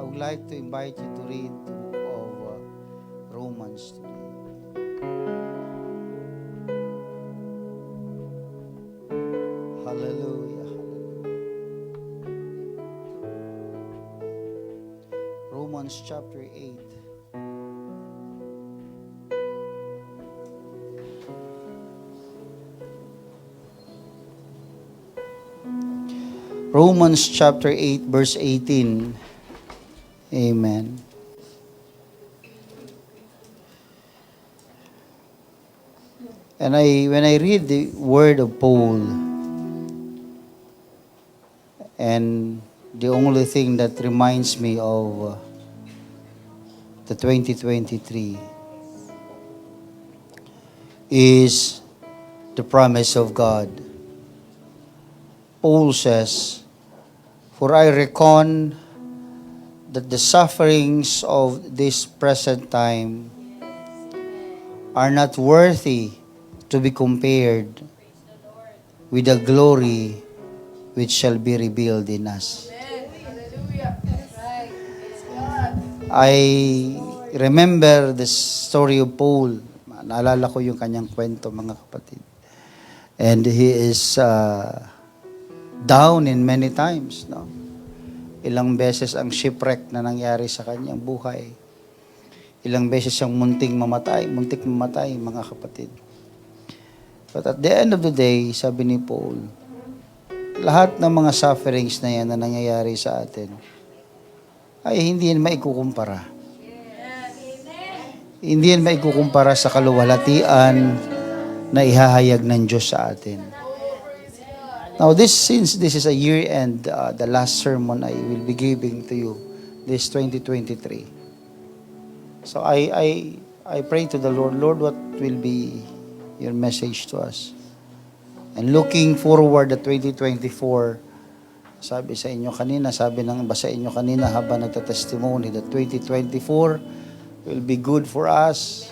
I would like to invite you to read the book of Romans today. Hallelujah, hallelujah. Romans chapter 8. Romans chapter 8 verse 18. Amen. And when I read the word of Paul, and the only thing that reminds me of the 2023 is the promise of God. Paul says, "For I reckon that the sufferings of this present time are not worthy to be compared with the glory which shall be revealed in us." I remember the story of Paul. Naalala ko yung kanyang kwento, mga kapatid. And he is down in many times, no? Ilang beses ang shipwreck na nangyari sa kanyang buhay. Ilang beses siyang muntik mamatay, mga kapatid. But at the end of the day, sabi ni Paul, lahat ng mga sufferings na yan na nangyayari sa atin, ay hindi yan maikukumpara. Hindi yan maikukumpara sa kaluwalhatian na ihahayag ng Diyos sa atin. Now, since this is a year-end, the last sermon I will be giving to you, this 2023. So I pray to the Lord, Lord, what will be your message to us? And looking forward to 2024, sabi sa inyo kanina, basa inyo kanina habang nagtatestimony that 2024 will be good for us.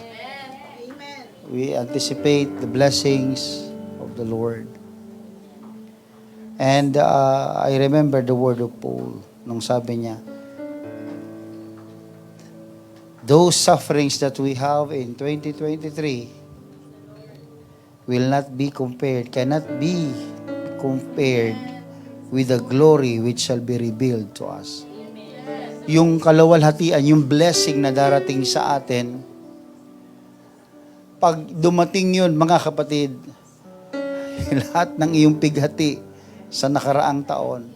Amen. We anticipate the blessings of the Lord. And I remember the word of Paul nung sabi niya, those sufferings that we have in 2023 cannot be compared with the glory which shall be revealed to us. Yung kaluwalhatian, yung blessing na darating sa atin, pag dumating yun, mga kapatid, lahat ng iyong pighati sa nakaraang taon,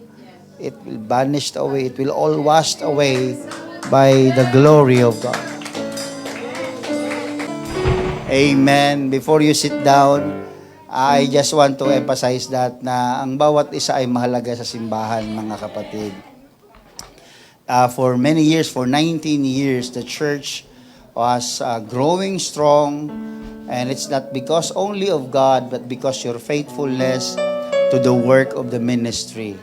it will vanish away, it will all washed away by the glory of God. Amen. Before you sit down, I just want to emphasize that na ang bawat isa ay mahalaga sa simbahan, mga kapatid. For many years, for 19 years, the church was growing strong, and it's not because only of God, but because your faithfulness to the work of the ministry.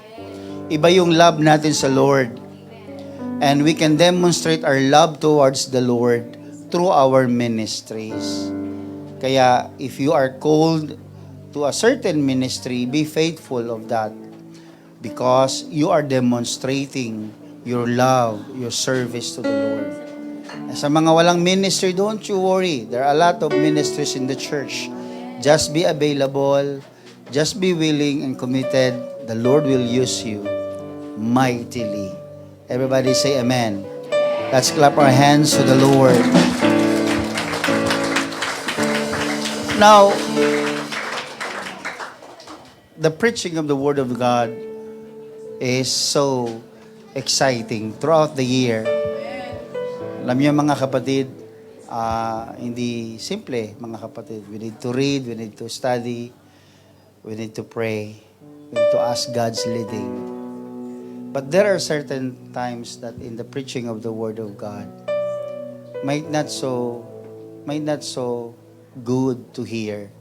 Iba yung love natin sa Lord, and we can demonstrate our love towards the Lord through our ministries. Kaya, if you are called to a certain ministry, be faithful of that, because you are demonstrating your love, your service to the Lord. Sa mga walang ministry, don't you worry. There are a lot of ministries in the church. Just be available, just be willing and committed. The Lord will use you mightily. Everybody say amen. Let's clap our hands to the Lord. Now, the preaching of the Word of God is so exciting throughout the year. Alam niyo, mga kapatid, hindi simple, mga kapatid. We need to read, we need to study, we need to pray, we need to ask God's leading. But there are certain times that in the preaching of the Word of God might not so good to hear.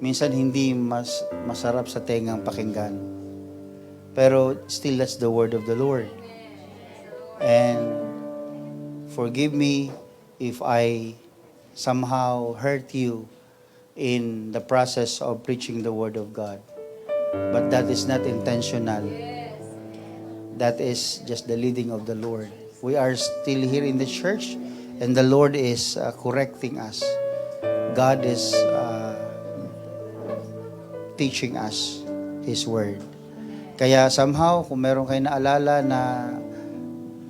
Minsan hindi masarap sa tengang pakinggan. Pero still, that's the word of the Lord. And forgive me if I somehow hurt you in the process of preaching the word of God. But that is not intentional. That is just the leading of the Lord. We are still here in the church, and the Lord is correcting us. God is teaching us His Word. Kaya somehow, kung meron kayo naalala na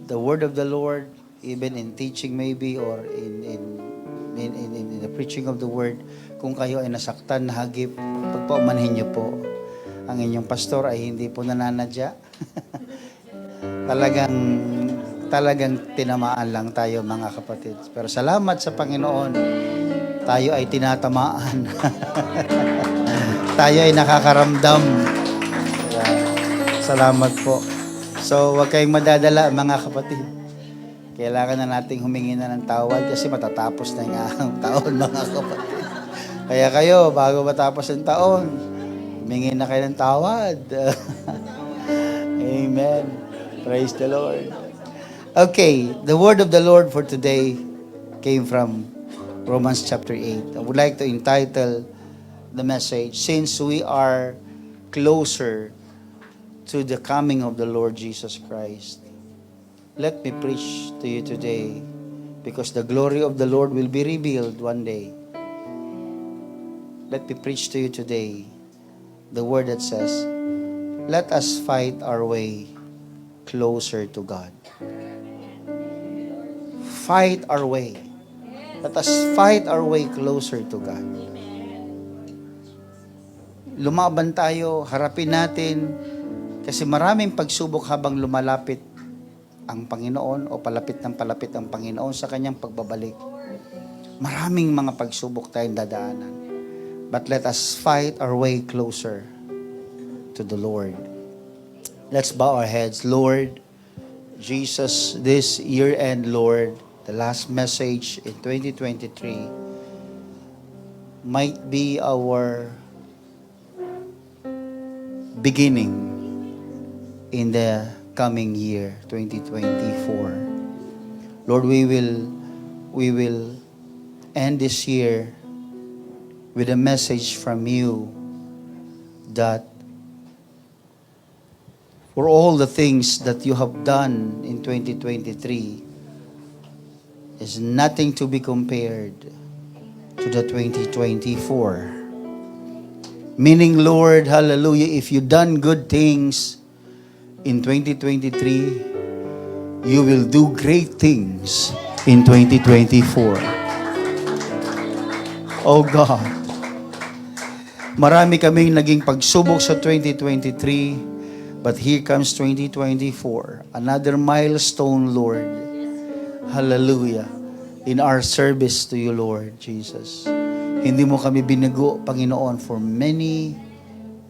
the Word of the Lord, even in teaching maybe, or in the preaching of the Word, kung kayo ay nasaktan, nahagip, pagpaumanhin niyo po. Ang inyong pastor ay hindi po nananadya. Talagang tinamaan lang tayo, mga kapatid. Pero salamat sa Panginoon, tayo ay tinatamaan. Tayo ay nakakaramdam. Salamat po. So, huwag kayong madadala, mga kapatid. Kailangan na nating humingi na ng tawad kasi matatapos na nga ang taon, mga kapatid. Kaya kayo, bago matapos ang taon, humingi na kayo ng tawad. Amen. Praise the Lord. Okay, the word of the Lord for today came from Romans chapter 8. I would like to entitle the message, Since We Are Closer to the Coming of the Lord Jesus Christ. Let me preach to you today, because the glory of the Lord will be revealed one day. Let me preach to you today the word that says, let us fight our way closer to God. Fight our way. Let us fight our way closer to God. Lumaban tayo, harapin natin, kasi maraming pagsubok habang lumalapit ang Panginoon o palapit ang Panginoon sa kanyang pagbabalik. Maraming mga pagsubok tayong dadaanan. But let us fight our way closer to the Lord. Let's bow our heads. Lord Jesus, this year-end, Lord, the last message in 2023 might be our beginning in the coming year, 2024. Lord, we will end this year with a message from you that for all the things that you have done in 2023 is nothing to be compared to the 2024. Meaning, Lord, hallelujah, if you done good things in 2023, you will do great things in 2024. Oh God, marami kaming naging pagsubok sa 2023, but here comes 2024, another milestone, Lord. Hallelujah, in our service to you, Lord Jesus. Hindi mo kami binago, Panginoon, for many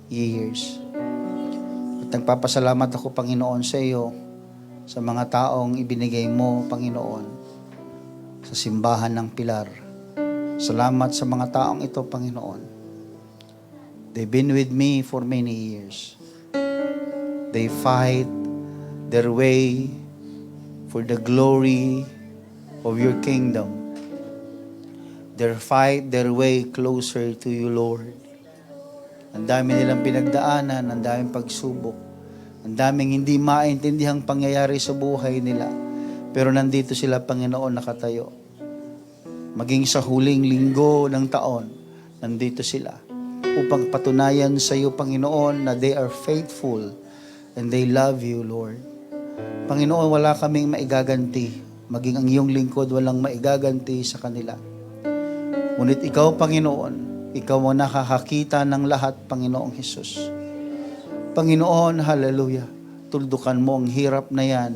years. At nagpapasalamat ako, Panginoon, sa iyo, sa mga taong ibinigay mo, Panginoon, sa simbahan ng Pilar. Salamat sa mga taong ito, Panginoon. They've been with me for many years. They fight their way for the glory of your kingdom. They fight their way closer to you, Lord. Ang dami nilang pinagdaanan, ang daming pagsubok, ang daming hindi maintindihang pangyayari sa buhay nila. Pero nandito sila, Panginoon, nakatayo. Maging sa huling linggo ng taon, nandito sila upang patunayan sa iyo, Panginoon, na they are faithful and they love you, Lord. Panginoon, wala kaming maigaganti. Maging ang iyong lingkod, walang maigaganti sa kanila. Ngunit ikaw, Panginoon, ikaw ang nakakakita ng lahat, Panginoong Hesus. Panginoon, hallelujah, tuldukan mo ang hirap na yan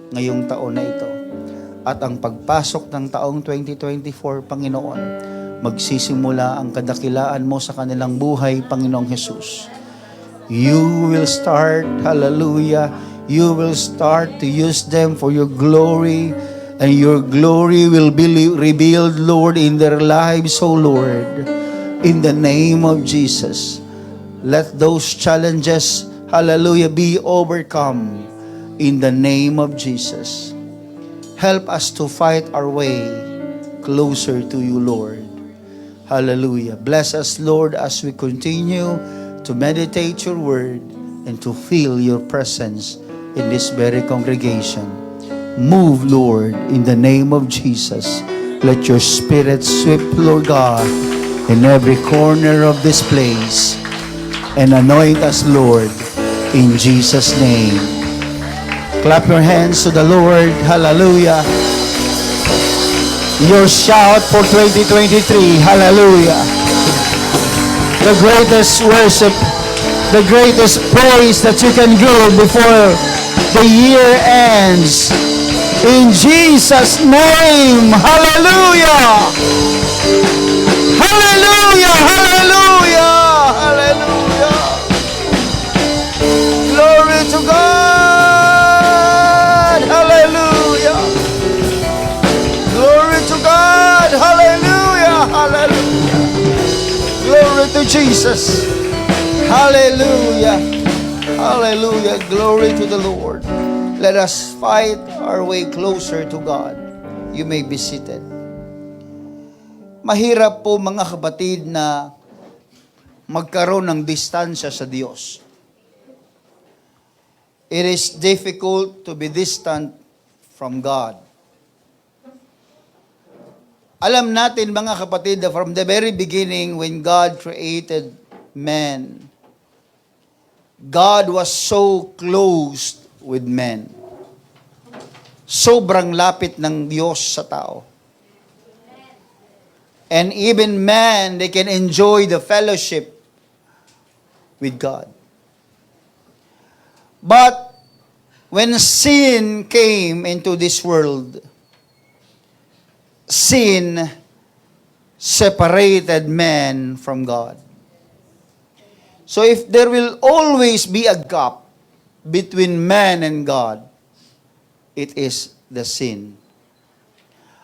ngayong taon na ito. At ang pagpasok ng taong 2024, Panginoon, magsisimula ang kadakilaan mo sa kanilang buhay, Panginoong Hesus. You will start, hallelujah, you will start to use them for your glory, and your glory will be revealed, Lord, in their lives, O Lord. In the name of Jesus, let those challenges, hallelujah, be overcome. In the name of Jesus. Help us to fight our way closer to you, Lord. Hallelujah. Bless us, Lord, as we continue to meditate your word and to feel your presence in this very congregation. Move, Lord, in the name of Jesus. Let your Spirit sweep, Lord God, in every corner of this place and anoint us, Lord, in Jesus' name. Clap your hands to the Lord. Hallelujah. Your shout for 2023. Hallelujah. The greatest worship, the greatest praise that you can give before the year ends. In Jesus' name. Hallelujah. Hallelujah. Hallelujah. Hallelujah. Glory to God. Hallelujah. Glory to God. Hallelujah. Hallelujah. Glory to Jesus. Hallelujah. Hallelujah. Glory to the Lord. Let us fight our way closer to God. You may be seated. Mahirap po mga kapatid na magkaroon ng distansya sa Diyos. It is difficult to be distant from God. Alam natin mga kapatid that from the very beginning when God created man, God was so close with men. Sobrang lapit ng Diyos sa tao. And even man, they can enjoy the fellowship with God. But when sin came into this world, sin separated man from God. So if there will always be a gap between man and God, it is the sin.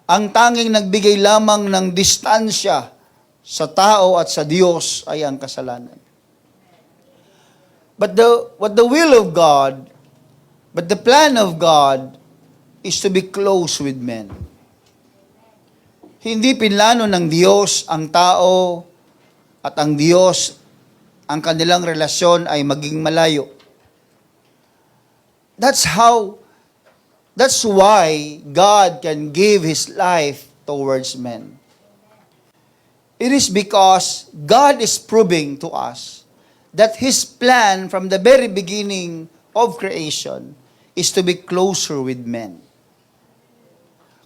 Ang tanging nagbigay lamang ng distansya sa tao at sa Diyos ay ang kasalanan. But the will of God, but the plan of God is to be close with men. Hindi pinlano ng Diyos ang tao at ang Diyos, ang kanilang relasyon ay maging malayo. That's why God can give His life towards men. It is because God is proving to us that His plan from the very beginning of creation is to be closer with men.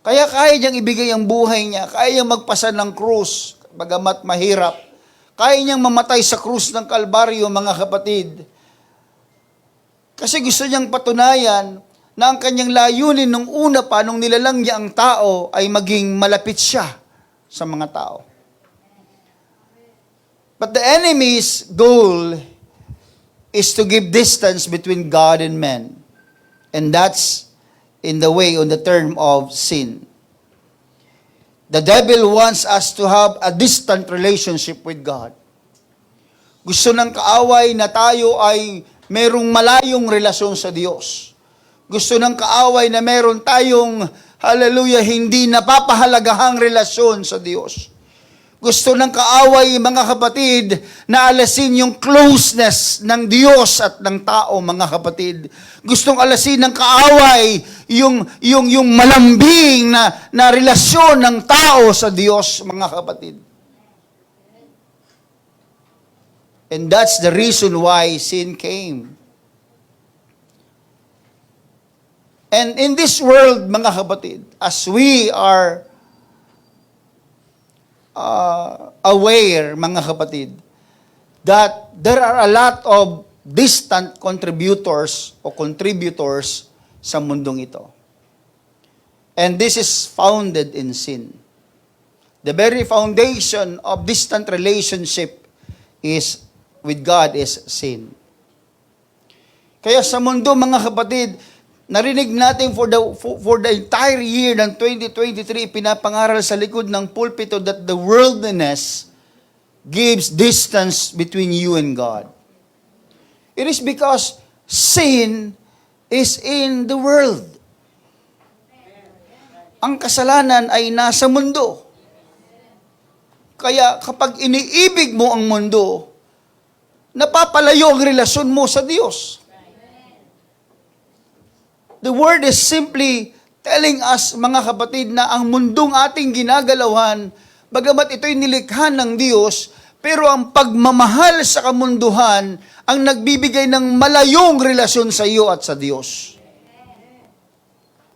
Kaya kaya niyang ibigay ang buhay niya, kaya niyang magpasa ng krus, bagamat mahirap, kaya niyang mamatay sa krus ng Kalbaryo, mga kapatid. Kasi gusto niyang patunayan na ang kanyang layunin nung una pa, nung nilalang niya ang tao, ay maging malapit siya sa mga tao. But the enemy's goal is to give distance between God and man. And that's in the way, on the term of sin. The devil wants us to have a distant relationship with God. Gusto ng kaaway na tayo ay merong malayong relasyon sa Diyos. Gusto ng kaaway na meron tayong, hallelujah, hindi napapahalagahang relasyon sa Diyos. Gusto ng kaaway, mga kapatid, na alasin yung closeness ng Diyos at ng tao, mga kapatid. Gustong alasin ng kaaway yung malambing na relasyon ng tao sa Diyos, mga kapatid. And that's the reason why sin came. And in this world, mga kapatid, as we are aware, mga kapatid, that there are a lot of distant contributors sa mundong ito. And this is founded in sin. The very foundation of distant relationship is with God is sin. Kaya sa mundo, mga kapatid, narinig natin for the entire year ng 2023, pinapangaral sa likod ng pulpito that the worldliness gives distance between you and God. It is because sin is in the world. Ang kasalanan ay nasa mundo. Kaya kapag iniibig mo ang mundo, napapalayo ang relasyon mo sa Diyos. The Word is simply telling us, mga kapatid, na ang mundong ating ginagalawan, bagamat ito'y nilikha ng Diyos, pero ang pagmamahal sa kamunduhan ang nagbibigay ng malayong relasyon sa iyo at sa Diyos.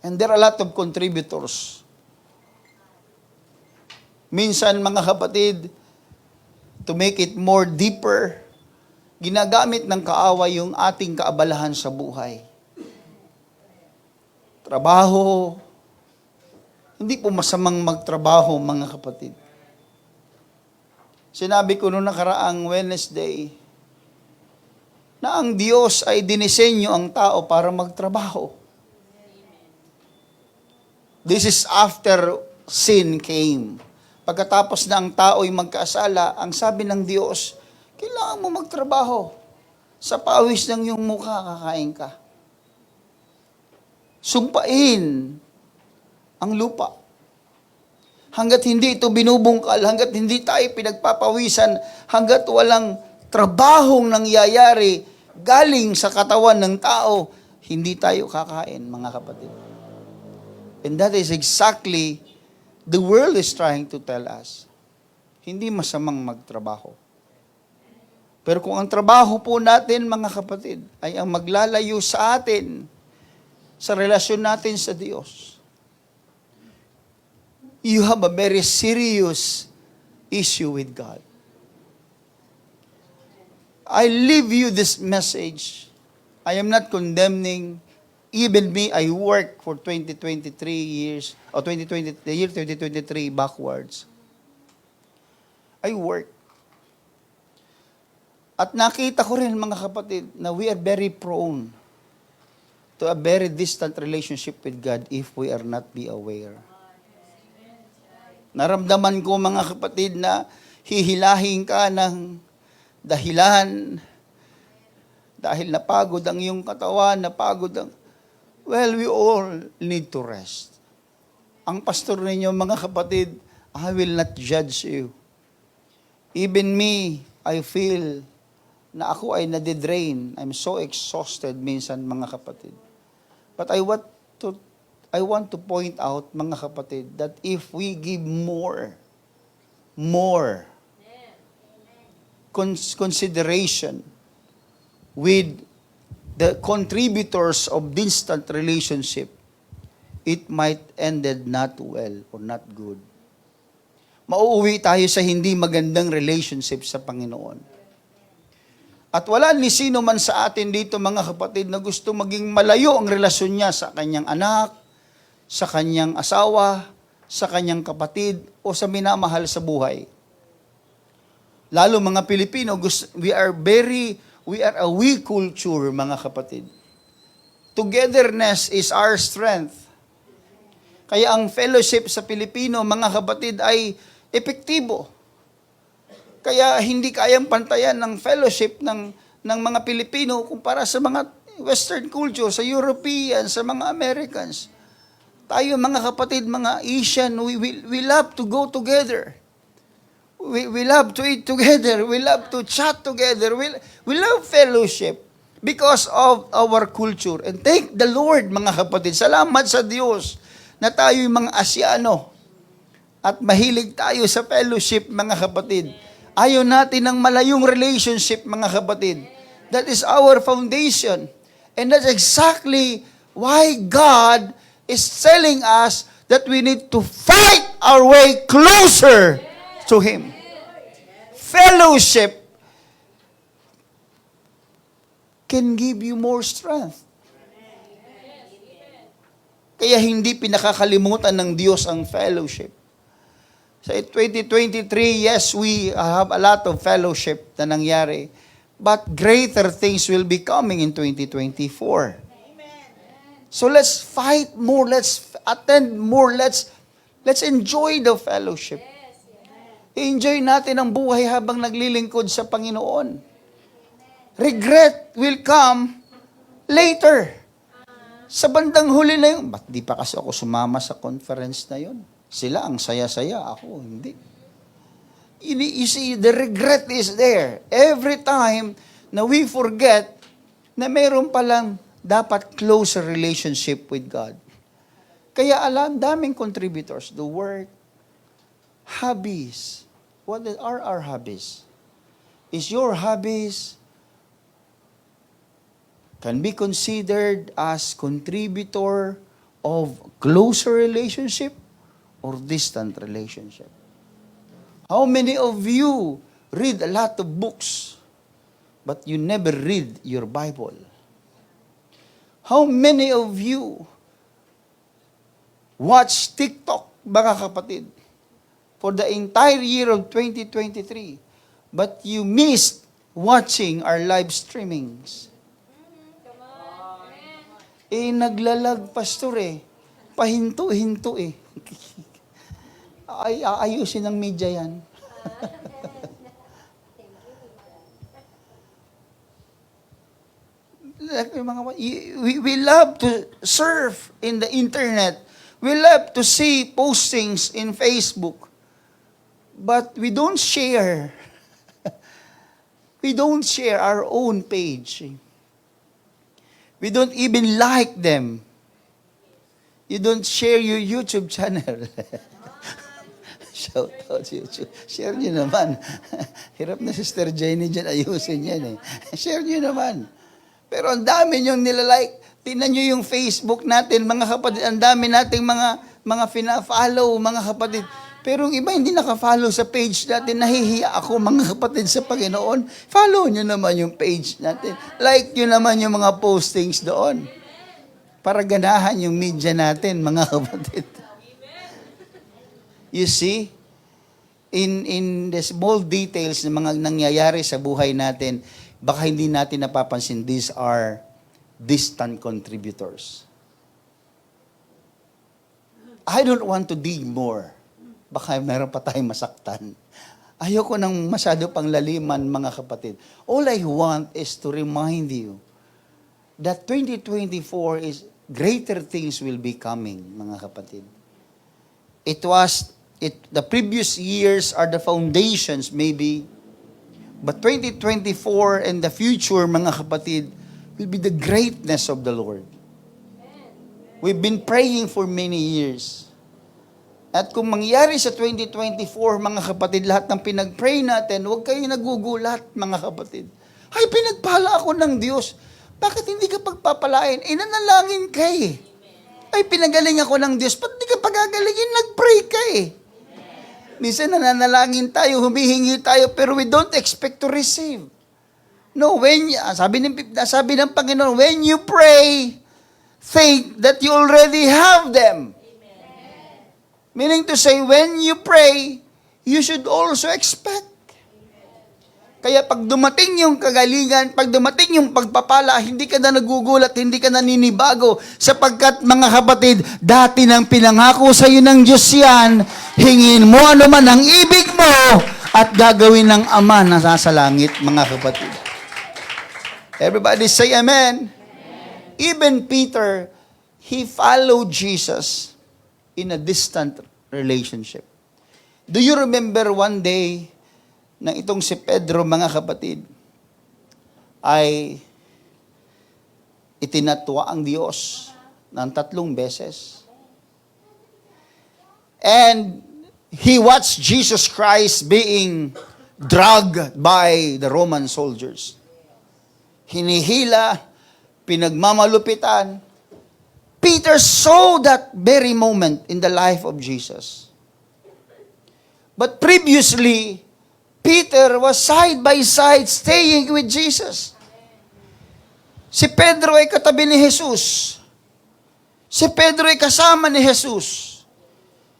And there are a lot of contributors. Minsan, mga kapatid, to make it more deeper, ginagamit ng kaaway yung ating kaabalahan sa buhay. Trabaho, hindi po masamang magtrabaho, mga kapatid. Sinabi ko noong nakaraang Wednesday, na ang Diyos ay dinisenyo ang tao para magtrabaho. This is after sin came. Pagkatapos na ang tao ay magkasala, ang sabi ng Diyos, kailangan mo magtrabaho. Sa pawis ng iyong mukha, kakain ka. Sumpain ang lupa. Hanggat hindi ito binubungkal, hanggat hindi tayo pinagpapawisan, hanggat walang trabahong nangyayari galing sa katawan ng tao, hindi tayo kakain, mga kapatid. And that is exactly the world is trying to tell us. Hindi masamang magtrabaho. Pero kung ang trabaho po natin, mga kapatid, ay ang maglalayo sa atin, sa relasyon natin sa Diyos, you have a very serious issue with God. I leave you this message. I am not condemning. Even me, I work for 23 years, or the year 2023 backwards. I work. At nakita ko rin, mga kapatid, na we are very prone to a very distant relationship with God if we are not be aware. Naramdaman ko, mga kapatid, na hihilahin ka ng dahilan dahil napagod ang iyong katawan, napagod ang... Well, we all need to rest. Ang pastor ninyo, mga kapatid, I will not judge you. Even me, I feel na ako ay nadidrain. I'm so exhausted minsan, mga kapatid. But I want to point out, mga kapatid, that if we give more consideration with the contributors of distant relationship, it might ended not well or not good. Mauuwi tayo sa hindi magandang relationship sa Panginoon. At wala ni sino man sa atin dito, mga kapatid, na gusto maging malayo ang relasyon niya sa kanyang anak, sa kanyang asawa, sa kanyang kapatid, o sa minamahal sa buhay. Lalo mga Pilipino, we are a we culture, mga kapatid. Togetherness is our strength. Kaya ang fellowship sa Pilipino, mga kapatid, ay epektibo. Kaya hindi kayang pantayan ng fellowship ng mga Pilipino kumpara sa mga Western culture, sa European, sa mga Americans. Tayo, mga kapatid, mga Asian, we love to go together. We love to eat together. We love to chat together. We love fellowship because of our culture. And thank the Lord, mga kapatid. Salamat sa Diyos na tayo'y mga Asyano at mahilig tayo sa fellowship, mga kapatid. Ayaw natin ng malayong relationship, mga kapatid. That is our foundation. And that's exactly why God is telling us that we need to fight our way closer to Him. Fellowship can give you more strength. Kaya hindi pinakakalimutan ng Diyos ang fellowship. Sa 2023, yes, we have a lot of fellowship na nangyari, but greater things will be coming in 2024. So let's fight more, let's attend more, let's enjoy the fellowship. I-enjoy natin ang buhay habang naglilingkod sa Panginoon. Regret will come later. Sa bandang huli na yun, ba't di pa kasi ako sumama sa conference na yun? Sila ang saya-saya, ako hindi. You see, the regret is there. Every time na we forget na mayroon palang dapat closer relationship with God. Kaya daming contributors, the work, hobbies. What are our hobbies? Is your hobbies can be considered as contributor of closer relationship or distant relationship? How many of you read a lot of books, but you never read your Bible? How many of you watch TikTok, mga kapatid, for the entire year of 2023, but you missed watching our live streamings? Naglalag, pastor pahinto-hinto Ay, aayusin ng media yan. We love to surf in the internet. We love to see postings in Facebook. But we don't share. We don't share our own page. We don't even like them. You don't share your YouTube channel. Shout out YouTube. Share nyo naman. Hirap na Sister Jenny dyan, ayusin yan Share nyo naman. Pero ang dami nyong nilalike. Tingnan nyo yung Facebook natin, mga kapatid. Ang dami nating mga fina-follow, mga kapatid. Pero yung iba hindi naka-follow sa page natin. Nahihiya ako, mga kapatid, sa Panginoon. Follow nyo naman yung page natin. Like nyo naman yung mga postings doon. Para ganahan yung media natin, mga kapatid. You see, in the small details ng mga nangyayari sa buhay natin, baka hindi natin napapansin, these are distant contributors. I don't want to dig more. Baka meron pa tayong masaktan. Ayoko nang masyado pang laliman, mga kapatid. All I want is to remind you that 2024 is greater things will be coming, mga kapatid. The previous years are the foundations, maybe. But 2024 and the future, mga kapatid, will be the greatness of the Lord. We've been praying for many years. At kung mangyari sa 2024, mga kapatid, lahat ng pinag-pray natin, huwag kayo nagugulat, mga kapatid. Ay, pinagpala ako ng Diyos. Bakit hindi ka pagpapalain? Nanalangin ka Ay, pinagaling ako ng Diyos. Ba't di ka pagagalingin? Nag-pray ka Minsan nananalangin tayo, humihingi tayo, pero we don't expect to receive. No, sabi ng Panginoon, when you pray, think that you already have them. Amen. Meaning to say, when you pray, you should also expect. Kaya pag dumating yung kagalingan, pag dumating yung pagpapala, hindi ka na nagugulat, hindi ka na ninibago, sapagkat mga kapatid, dati nang pinangako sa iyo ng Diyos yan, hingin mo ano man ang ibig mo, at gagawin ng Ama na nasa langit, mga kapatid. Everybody say amen. Even Peter, he followed Jesus in a distant relationship. Do you remember one day, na itong si Pedro, mga kapatid, ay itinatwa ang Diyos ng 3 beses. And he watched Jesus Christ being dragged by the Roman soldiers. Hinihila, pinagmamalupitan. Peter saw that very moment in the life of Jesus. But previously, Peter was side by side staying with Jesus. Si Pedro ay katabi ni Jesus. Si Pedro ay kasama ni Jesus.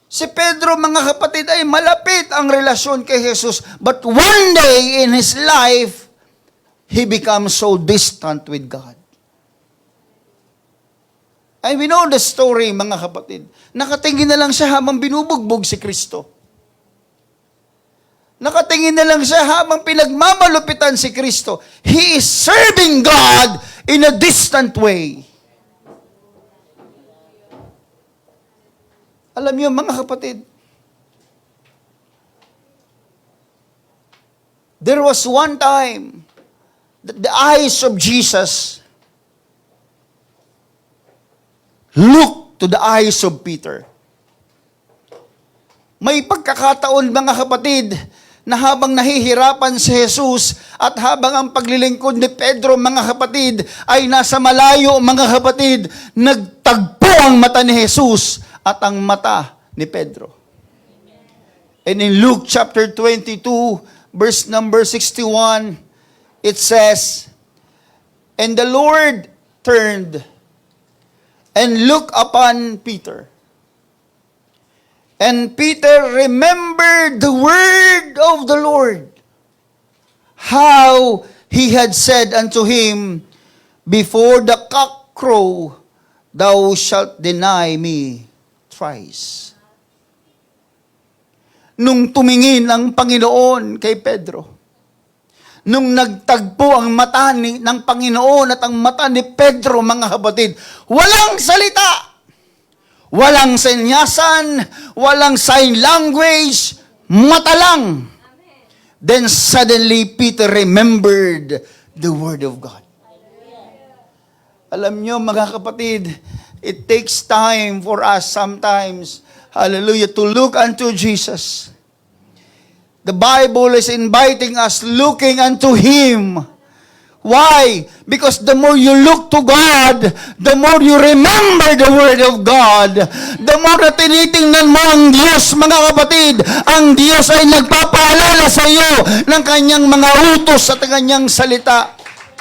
Si Pedro, mga kapatid, ay malapit ang relasyon kay Jesus. But one day in his life, he becomes so distant with God. And we know the story, mga kapatid. Nakatingin na lang siya habang binubugbog si Kristo. Nakatingin na lang siya habang pinagmamalupitan si Kristo. He is serving God in a distant way. Alam niyo, mga kapatid, there was one time that the eyes of Jesus look to the eyes of Peter. May pagkakataon, mga kapatid, na habang nahihirapan si Jesus at habang ang paglilingkod ni Pedro, mga kapatid, ay nasa malayo, mga kapatid, nagtagpo ang mata ni Jesus at ang mata ni Pedro. And in Luke chapter 22, verse number 61, it says, "And the Lord turned and looked upon Peter. And Peter remembered the word of the Lord, how he had said unto him, Before the cock crow, thou shalt deny me thrice." Nung tumingin ang Panginoon kay Pedro, nung nagtagpo ang mata ng Panginoon at ang mata ni Pedro, mga kapatid, walang salita. Walang senyasan, walang sign language, mata lang. Then suddenly Peter remembered the word of God. Alam nyo, mga kapatid, it takes time for us sometimes, hallelujah, to look unto Jesus. The Bible is inviting us looking unto Him. Why? Because the more you look to God, the more you remember the Word of God, the more na tinitingnan mo ang Diyos, mga kapatid, ang Diyos ay nagpapaalala sa iyo ng kanyang mga utos at kanyang salita.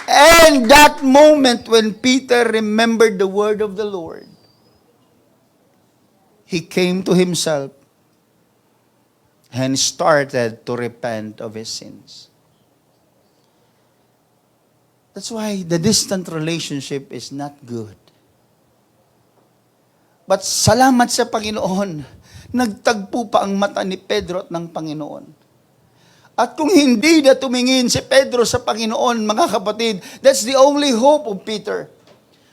And that moment when Peter remembered the Word of the Lord, he came to himself and started to repent of his sins. That's why the distant relationship is not good. But salamat sa Panginoon, nagtagpo pa ang mata ni Pedro at ng Panginoon. At kung hindi na tumingin si Pedro sa Panginoon, mga kapatid, that's the only hope of Peter.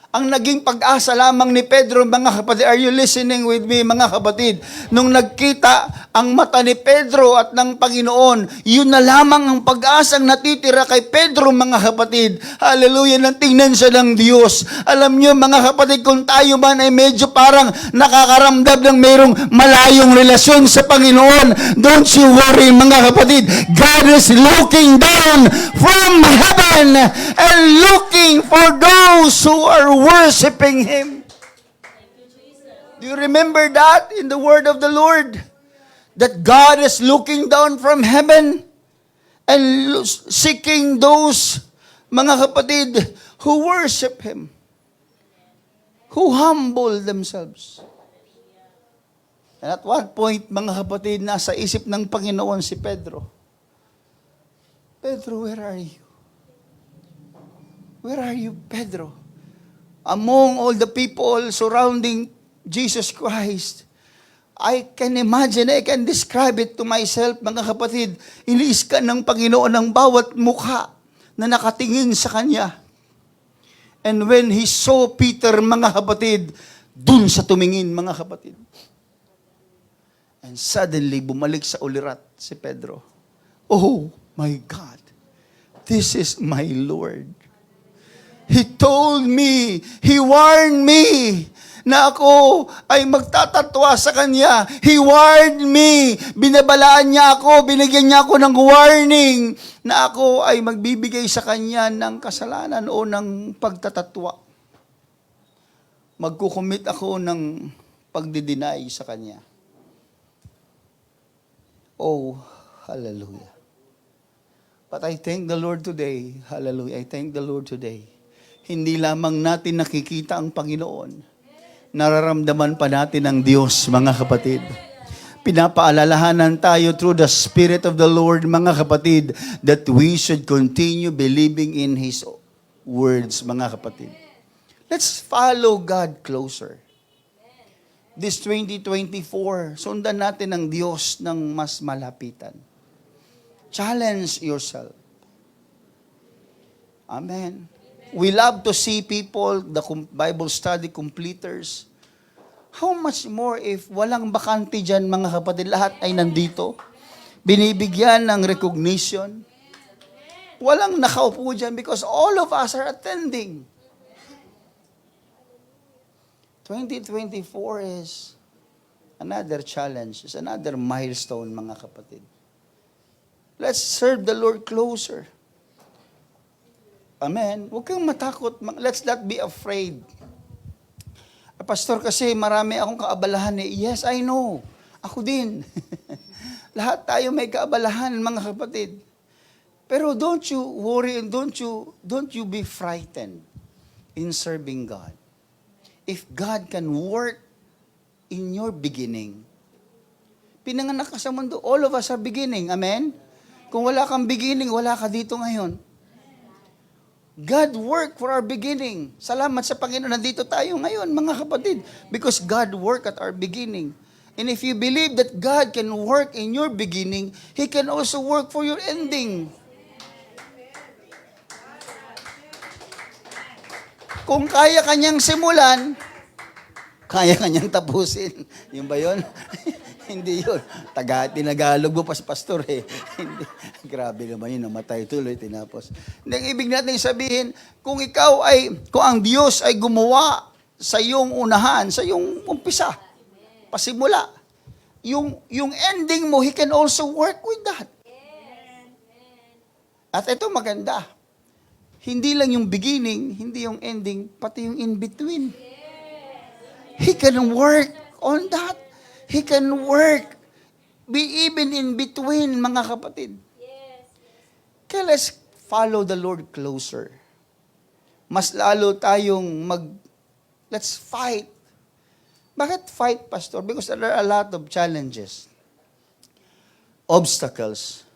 Ang naging pag-asa lamang ni Pedro, mga kapatid, are you listening with me, mga kapatid? Nung nagkita ang mata ni Pedro at ng Panginoon, yun na lamang ang pag-asang natitira kay Pedro, mga kapatid. Hallelujah, nang tingnan siya ng Diyos. Alam niyo, mga kapatid, kung tayo man ay medyo parang nakakaramdam ng mayroong malayong relasyon sa Panginoon, don't you worry, mga kapatid. God is looking down from heaven and looking for those who are worshiping Him. Do you remember that in the word of the Lord? That God is looking down from heaven and seeking those, mga kapatid, who worship Him, who humble themselves. And at one point, mga kapatid, nasa isip ng Panginoon si Pedro. Pedro, where are you? Where are you, Pedro? Among all the people surrounding Jesus Christ, I can imagine, I can describe it to myself, mga kapatid, iniis ka ng Panginoon ng bawat mukha na nakatingin sa Kanya. And when He saw Peter, mga kapatid, dun sa tumingin, mga kapatid. And suddenly, bumalik sa ulirat si Pedro. Oh my God, this is my Lord. He told me, He warned me na ako ay magtatatwa sa Kanya. He warned me. Binabalaan niya ako, binigyan niya ako ng warning na ako ay magbibigay sa Kanya ng kasalanan o ng pagtatatwa. Magkukumit ako ng pagdideny sa Kanya. Oh, hallelujah. But I thank the Lord today. Hallelujah. I thank the Lord today. Hindi lamang natin nakikita ang Panginoon, nararamdaman pa natin ang Diyos, mga kapatid. Pinapaalalahanan tayo through the Spirit of the Lord, mga kapatid, that we should continue believing in His words, mga kapatid. Let's follow God closer. This 2024, sundan natin ang Diyos ng mas malapitan. Challenge yourself. Amen. We love to see people, the Bible study completers. How much more if walang bakante dyan, mga kapatid, lahat ay nandito. Binibigyan ng recognition. Walang nakaupo dyan because all of us are attending. 2024 is another challenge, is another milestone, mga kapatid. Let's serve the Lord closer. Amen. Huwag kang matakot. Let's not be afraid. Pastor, kasi marami akong kaabalahan eh. Yes, I know. Ako din. Lahat tayo may kaabalahan, mga kapatid. Pero don't you worry and don't you be frightened in serving God. If God can work in your beginning, pinanganak ka sa mundo, all of us are beginning. Amen? Kung wala kang beginning, wala ka dito ngayon. God worked for our beginning. Salamat sa Panginoon, nandito tayo ngayon, mga kapatid. Because God worked at our beginning. And if you believe that God can work in your beginning, He can also work for your ending. Kung kaya kanyang simulan, kaya kanyang tapusin. Yun ba yun? Hindi yun. Tinagalog mo pa si pastor eh. Hindi. Grabe naman yun, namatay tuloy, tinapos. Hindi, ang ibig natin sabihin, kung ang Diyos ay gumawa sa iyong unahan, sa iyong umpisa, pasimula, yung ending mo, He can also work with that. At ito maganda. Hindi lang yung beginning, hindi yung ending, pati yung in-between. He can work on that. He can work, be even in between, mga kapatid. Kaya let's follow the Lord closer. Mas lalo tayong let's fight. Bakit fight, Pastor? Because there are a lot of challenges, obstacles,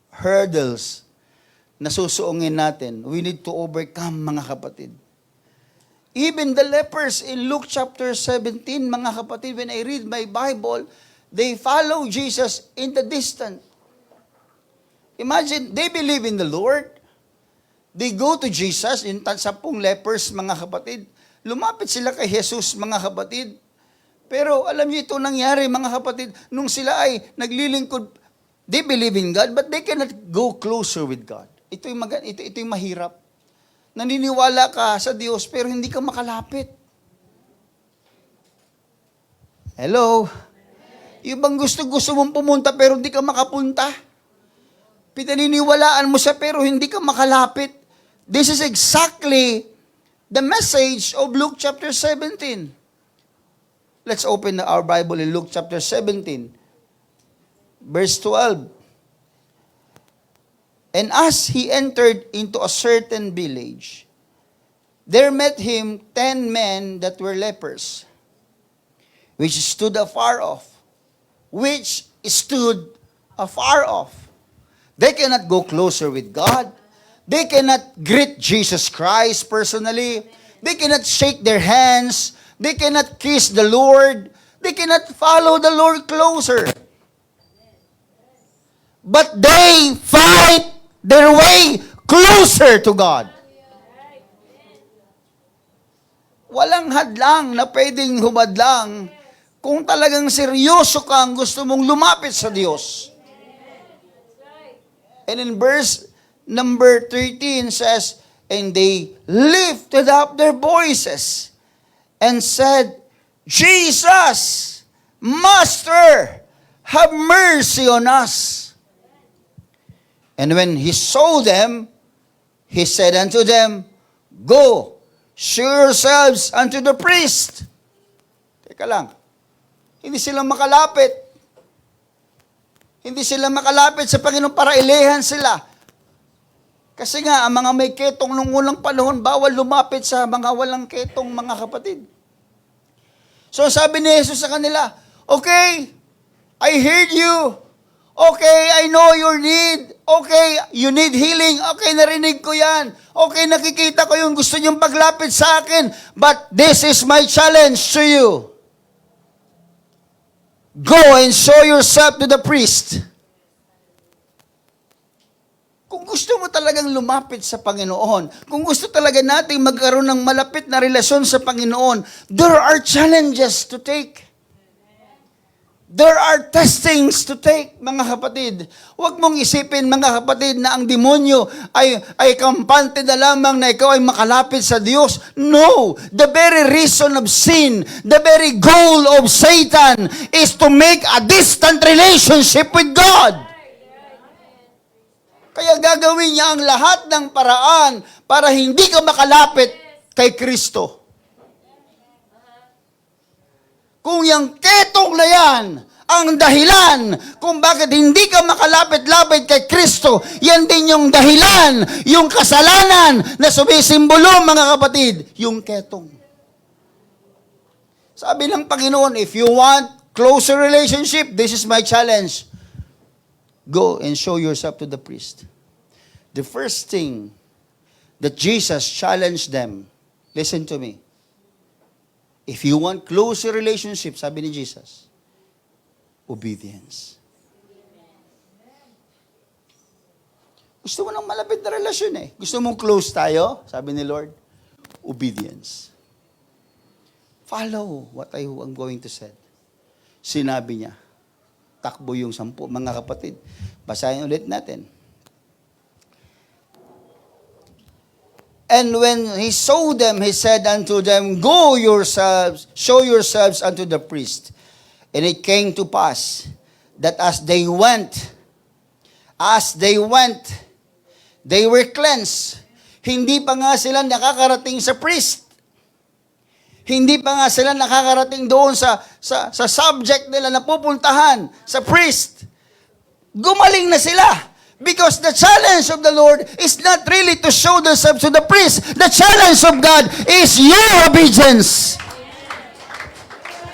hurdles, na susuungin natin. We need to overcome, mga kapatid. Even the lepers in Luke chapter 17, mga kapatid, when I read my Bible, they follow Jesus in the distance. Imagine, they believe in the Lord. They go to Jesus, yung 10 lepers, mga kapatid. Lumapit sila kay Jesus, mga kapatid. Pero alam niyo ito nangyari, mga kapatid, nung sila ay naglilingkod, they believe in God, but they cannot go closer with God. Ito yung mahirap. Naniniwala ka sa Diyos pero hindi ka makalapit. Hello? Yung bang gusto mong pumunta pero hindi ka makapunta? Pinaniniwalaan mo siya pero hindi ka makalapit. This is exactly the message of Luke chapter 17. Let's open our Bible in Luke chapter 17, verse 12. And as he entered into a certain village, there met him 10 men that were lepers, which stood afar off. They cannot go closer with God. They cannot greet Jesus Christ personally. They cannot shake their hands. They cannot kiss the Lord. They cannot follow the Lord closer. But they fight their way closer to God. Walang hadlang na pwedeng humadlang kung talagang seryoso kang gusto mong lumapit sa Diyos. And in verse number 13 says, and they lifted up their voices and said, Jesus, Master, have mercy on us. And when he saw them, he said unto them, Go, show yourselves unto the priest. Teka lang. Hindi sila makalapit. Hindi sila makalapit sa Panginoon para ilehan sila. Kasi nga, ang mga may ketong nung unang panahon, bawal lumapit sa mga walang ketong, mga kapatid. So sabi ni Jesus sa kanila, okay, I heard you. Okay, I know your need. Okay, you need healing. Okay, narinig ko yan. Okay, nakikita ko yung gusto niyong paglapit sa akin. But this is my challenge to you. Go and show yourself to the priest. Kung gusto mo talagang lumapit sa Panginoon, kung gusto talaga nating magkaroon ng malapit na relasyon sa Panginoon, there are challenges to take. There are testings to take, mga kapatid. Huwag mong isipin, mga kapatid, na ang demonyo ay kampante na lamang na ikaw ay makalapit sa Diyos. No! The very reason of sin, the very goal of Satan is to make a distant relationship with God. Kaya gagawin niya ang lahat ng paraan para hindi ka makalapit kay Kristo. Kung yung ketong na yan, ang dahilan kung bakit hindi ka makalapit-lapit kay Kristo, yan din yung dahilan, yung kasalanan na sumisimbolo, mga kapatid, yung ketong. Sabi ng Panginoon, if you want closer relationship, this is my challenge. Go and show yourself to the priest. The first thing that Jesus challenged them, listen to me, if you want closer relationship, sabi ni Jesus, obedience. Gusto mo ng malapit na relasyon eh. Gusto mong close tayo, sabi ni Lord, obedience. Follow what I'm going to say. Sinabi niya, takbo yung 10, mga kapatid. Basahin ulit natin. And when he saw them, he said unto them, go yourselves, show yourselves unto the priest. And it came to pass that as they went, they were cleansed. Hindi pa nga sila nakakarating sa priest. Hindi pa nga sila nakakarating doon sa subject nila na pupuntahan, sa priest. Gumaling na sila. Because the challenge of the Lord is not really to show themselves to the priest. The challenge of God is your obedience.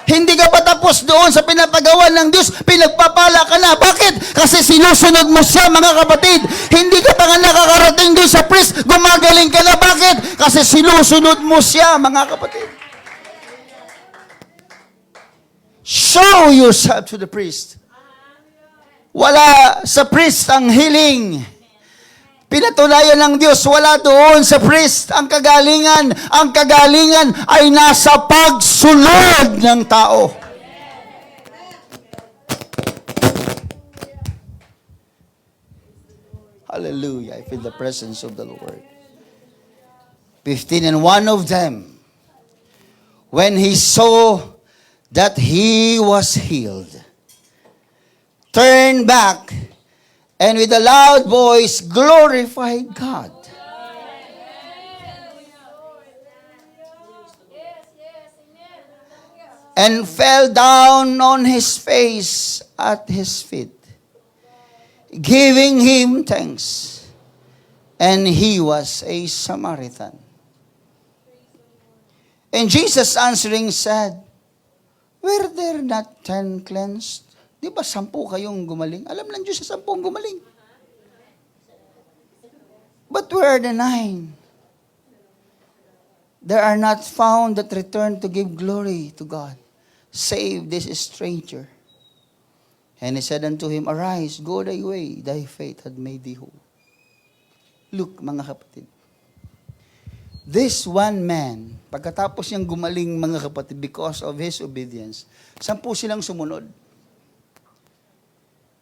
Hindi ka pa tapos doon sa pinapagawa ng Diyos, pinagpapala ka na. Bakit? Kasi sinusunod mo siya, mga kapatid. Hindi ka pa nga nakakarating doon sa priest, gumagaling ka na. Bakit? Kasi sinusunod mo siya, mga kapatid. Show yourself to the priest. Wala sa priest ang healing. Pinatunayan ng Diyos, wala doon sa priest ang kagalingan. Ang kagalingan ay nasa pagsunod ng tao. Hallelujah. I feel the presence of the Lord. 15, and one of them, when he saw that he was healed, turned back, and with a loud voice glorified God. And fell down on his face at his feet, giving him thanks. And he was a Samaritan. And Jesus answering said, were there not 10 cleansed? Di ba 10 kayong gumaling? Alam ng Diyos sa 10 gumaling. But where are the 9? There are not found that return to give glory to God, save this stranger. And he said unto him, arise, go thy way, thy faith had made thee whole. Look, mga kapatid. This one man, pagkatapos niyang gumaling, mga kapatid, because of his obedience, 10 silang sumunod.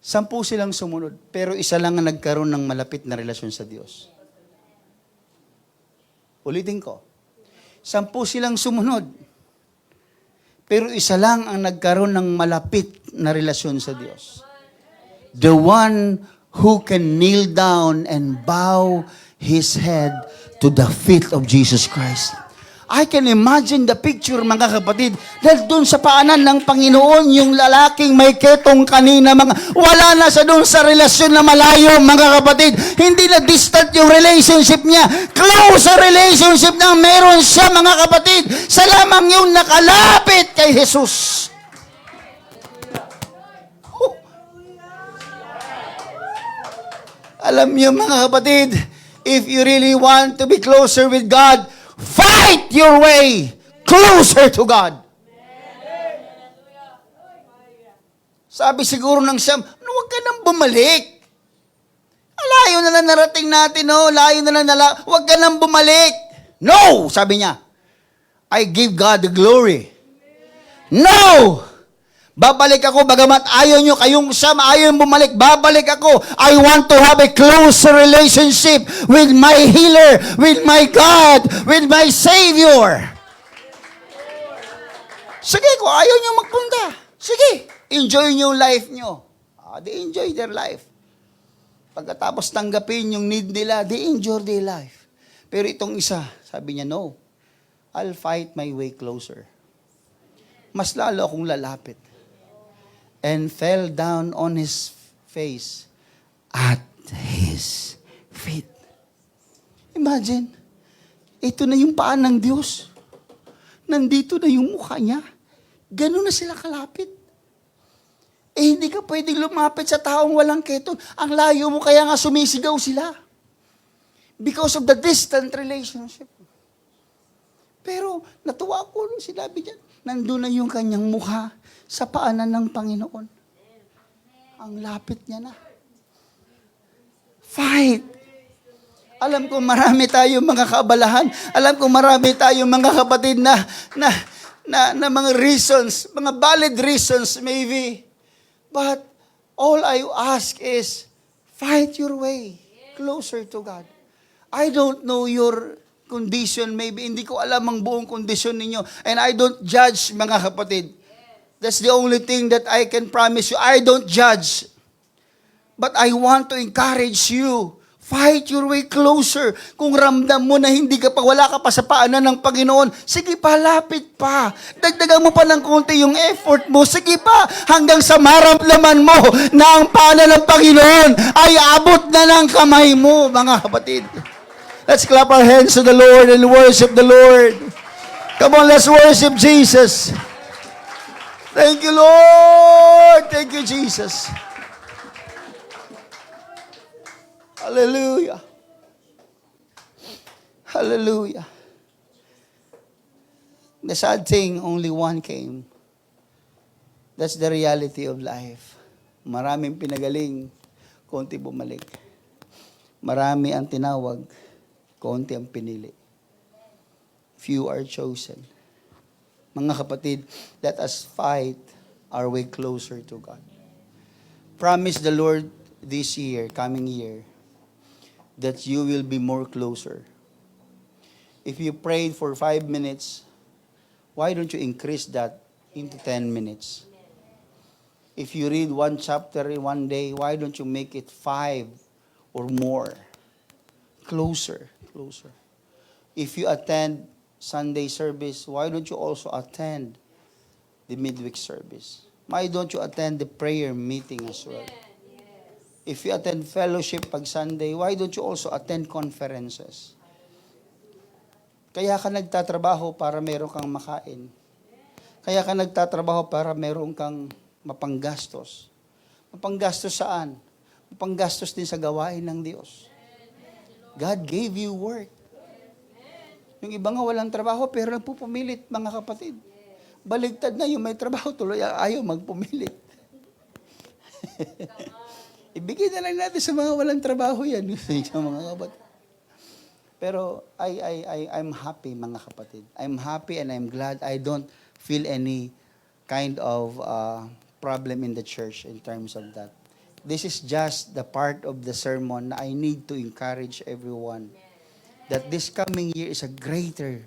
10 silang sumunod, pero isa lang ang nagkaroon ng malapit na relasyon sa Diyos. Ulitin ko. 10 silang sumunod, pero isa lang ang nagkaroon ng malapit na relasyon sa Diyos. The one who can kneel down and bow his head to the feet of Jesus Christ. I can imagine the picture, mga kapatid, dahil doon sa paanan ng Panginoon, yung lalaking may ketong kanina, wala na sa doon sa relasyon na malayo, mga kapatid. Hindi na distant yung relationship niya. Close sa relationship na meron siya, mga kapatid. Sa lamang yung nakalapit kay Jesus. Alam niyo, mga kapatid, if you really want to be closer with God, fight your way closer to God. Sabi siguro ng Siyam, huwag ka nang bumalik. Layo na lang narating natin, no? Layo na lang huwag ka nang bumalik. No, sabi niya, I give God the glory. No, Babalik ako, bagamat ayaw nyo, kayong Sam, ayaw bumalik, babalik ako. I want to have a closer relationship with my healer, with my God, with my Savior. Sige, kung ayaw nyo magpunta, sige, enjoy nyo life nyo. They enjoy their life. Pagkatapos tanggapin yung need nila, they enjoy their life. Pero itong isa, sabi niya, no, I'll fight my way closer. Mas lalo akong lalapit. And fell down on his face at his feet. Imagine, ito na yung paan ng Diyos. Nandito na yung mukha niya. Ganun na sila kalapit. Hindi ka pwedeng lumapit sa taong walang keton. Ang layo mo, kaya nga sumisigaw sila. Because of the distant relationship. Pero natuwa ko nung sinabi niya, nandun na yung kanyang mukha sa paanan ng Panginoon. Ang lapit niya na. Fight! Alam ko marami tayong mga kaabalahan. Alam ko marami tayong mga kapatid na mga reasons, mga valid reasons maybe. But all I ask is, fight your way closer to God. I don't know your condition, maybe hindi ko alam ang buong kondisyon ninyo. And I don't judge, mga kapatid. That's the only thing that I can promise you. I don't judge. But I want to encourage you. Fight your way closer. Kung ramdam mo na hindi ka pa, wala ka pa sa paanan ng Panginoon, sige pa, lapit pa. Dagdagan mo pa ng konti yung effort mo. Sige pa, hanggang sa maramdaman mo na ang paanan ng Panginoon ay abot na ng kamay mo, mga kapatid. Let's clap our hands to the Lord and worship the Lord. Come on, let's worship Jesus. Thank you, Lord. Thank you, Jesus. Hallelujah. Hallelujah. The sad thing, only one came. That's the reality of life. Maraming pinagaling, konti bumalik. Marami ang tinawag, konti ang pinili. Few are chosen. Mga kapatid, let us fight our way closer to God. Promise the Lord this year, coming year, that you will be more closer. If you prayed for 5 minutes, why don't you increase that into 10 minutes? If you read one chapter in one day, why don't you make it 5 or more? Closer, closer. If you attend Sunday service, why don't you also attend the midweek service? Why don't you attend the prayer meeting as well? If you attend fellowship pag Sunday, why don't you also attend conferences? Kaya ka nagtatrabaho para meron kang makain. Kaya ka nagtatrabaho para meron kang mapanggastos. Mapanggastos saan? Mapanggastos din sa gawain ng Diyos. God gave you work. Yung iba nga walang trabaho pero nagpupumilit, mga kapatid. Baligtad na yung may trabaho, tuloy ayaw magpumilit. Ibigay na lang natin sa mga walang trabaho yan. Sa mga kapatid. Pero I'm happy, mga kapatid. I'm happy and I'm glad. I don't feel any kind of problem in the church in terms of that. This is just the part of the sermon na I need to encourage everyone that this coming year is a greater,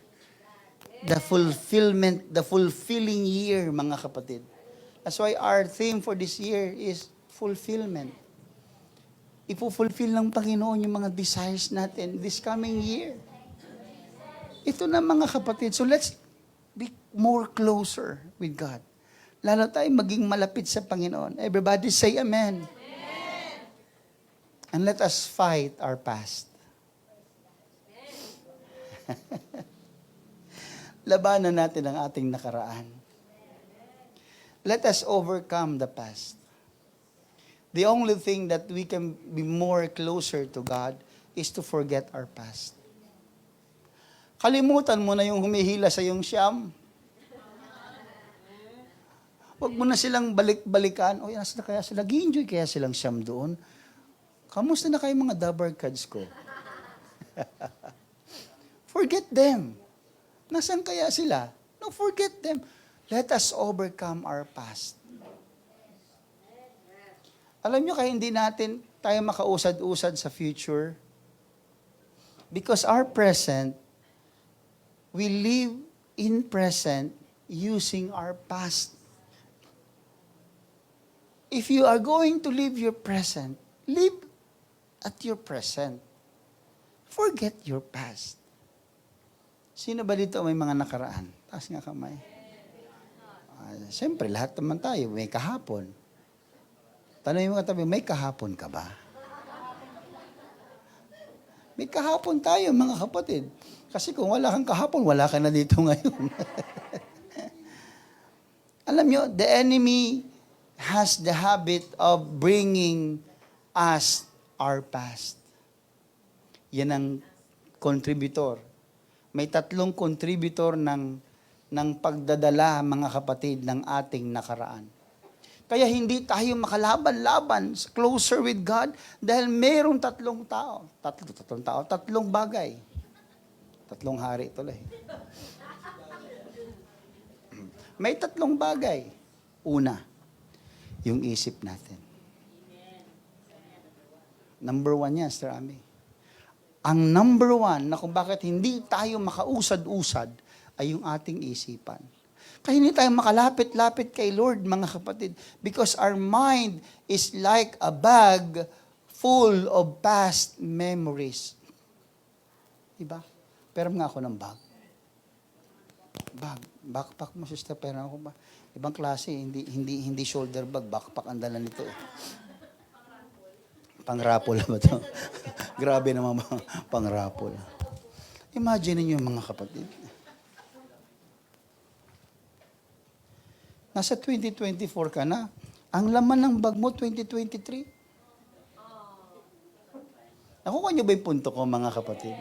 the fulfilling year, mga kapatid. That's why our theme for this year is fulfillment. Ipo-fulfill ng Panginoon yung mga desires natin this coming year. Ito na, mga kapatid. So let's be more closer with God. Lalo tayo maging malapit sa Panginoon. Everybody say amen. Amen. And let us fight our past. Labanan natin ang ating nakaraan. Let us overcome the past. The only thing that we can be more closer to God is to forget our past. Kalimutan mo na yung humihila sa iyong siyam. Huwag mo na silang balik-balikan. O, nasa na kaya sila? Nag-enjoy kaya silang siyam doon? Kamusta na kayo mga double cards ko? Forget them. Nasaan kaya sila? No, forget them. Let us overcome our past. Alam nyo kaya hindi natin tayo makausad-usad sa future? Because our present, we live in present using our past. If you are going to live your present, live at your present. Forget your past. Sino ba dito may mga nakaraan? Taas nga kamay. Siyempre, lahat naman tayo, may kahapon. Tanongin mo katabi, may kahapon ka ba? May kahapon tayo, mga kapatid. Kasi kung wala kang kahapon, wala ka na dito ngayon. Alam nyo, the enemy has the habit of bringing us our past. Yan ang contributor. May 3 contributor ng pagdadala, mga kapatid, ng ating nakaraan. Kaya hindi tayo makalaban-laban closer with God dahil mayroong 3 tao. 3 tao, 3 bagay. 3 hari tuloy. May 3 bagay. Una, yung isip natin. Number 1 yan, Sir Ami. Ang number 1 na kung bakit hindi tayo makausad-usad ay yung ating isipan. Kaya hindi tayo makalapit-lapit kay Lord, mga kapatid, because our mind is like a bag full of past memories. Diba? Pero nga ako ng bag. Backpack mo, sister, pero ako ba? Ibang klase, hindi shoulder bag, backpack ang dala nito. Pangrapol ba ito? Grabe naman pangrapol. Imagine niyo, mga kapatid. Nasa 2024 ka na. Ang laman ng bag mo, 2023. Nakuha niyo ba yung punto ko, mga kapatid?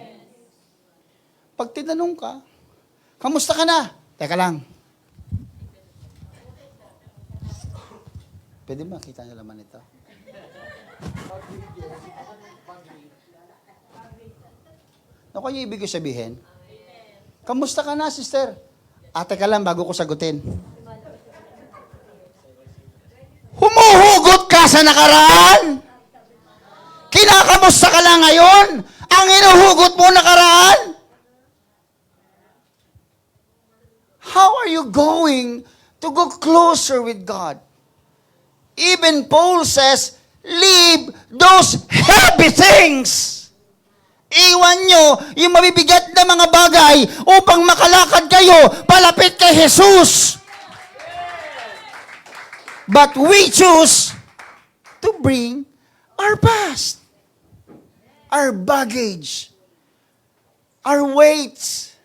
Pag tinanong ka, kamusta ka na? Teka lang. Pwede ba makita niyo laman ito? Nakuha niyo ibig sabihin? Kamusta ka na, sister? Teka lang, bago ko sagutin. Humuhugot ka sa nakaraan? Kinakamusta ka lang ngayon? Ang inuhugot mo nakaraan? How are you going to go closer with God? Even Paul says, leave those heavy things. Iwan nyo yung mabibigat na mga bagay upang makalakad kayo palapit kay Jesus. But we choose to bring our past, our baggage, our weights,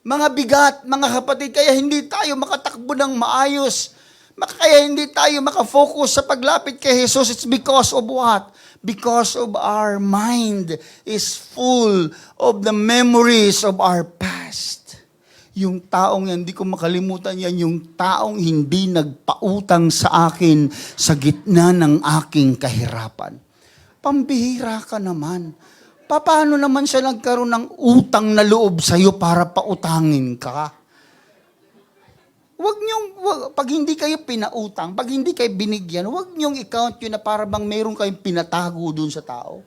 mga bigat, mga kapatid, kaya hindi tayo makatakbo ng maayos. Kaya hindi tayo makafocus sa paglapit kay Jesus. It's because of what? Because of our mind is full of the memories of our past. Yung taong yan, hindi ko makalimutan yan, yung taong hindi nagpautang sa akin sa gitna ng aking kahirapan. Pambihira ka naman. Paano naman siya nagkaroon ng utang na loob sa'yo para pautangin ka? Pag hindi kayo pinautang, pag hindi kayo binigyan, huwag niyong i-count yun na para bang mayroon kayong pinatago dun sa tao.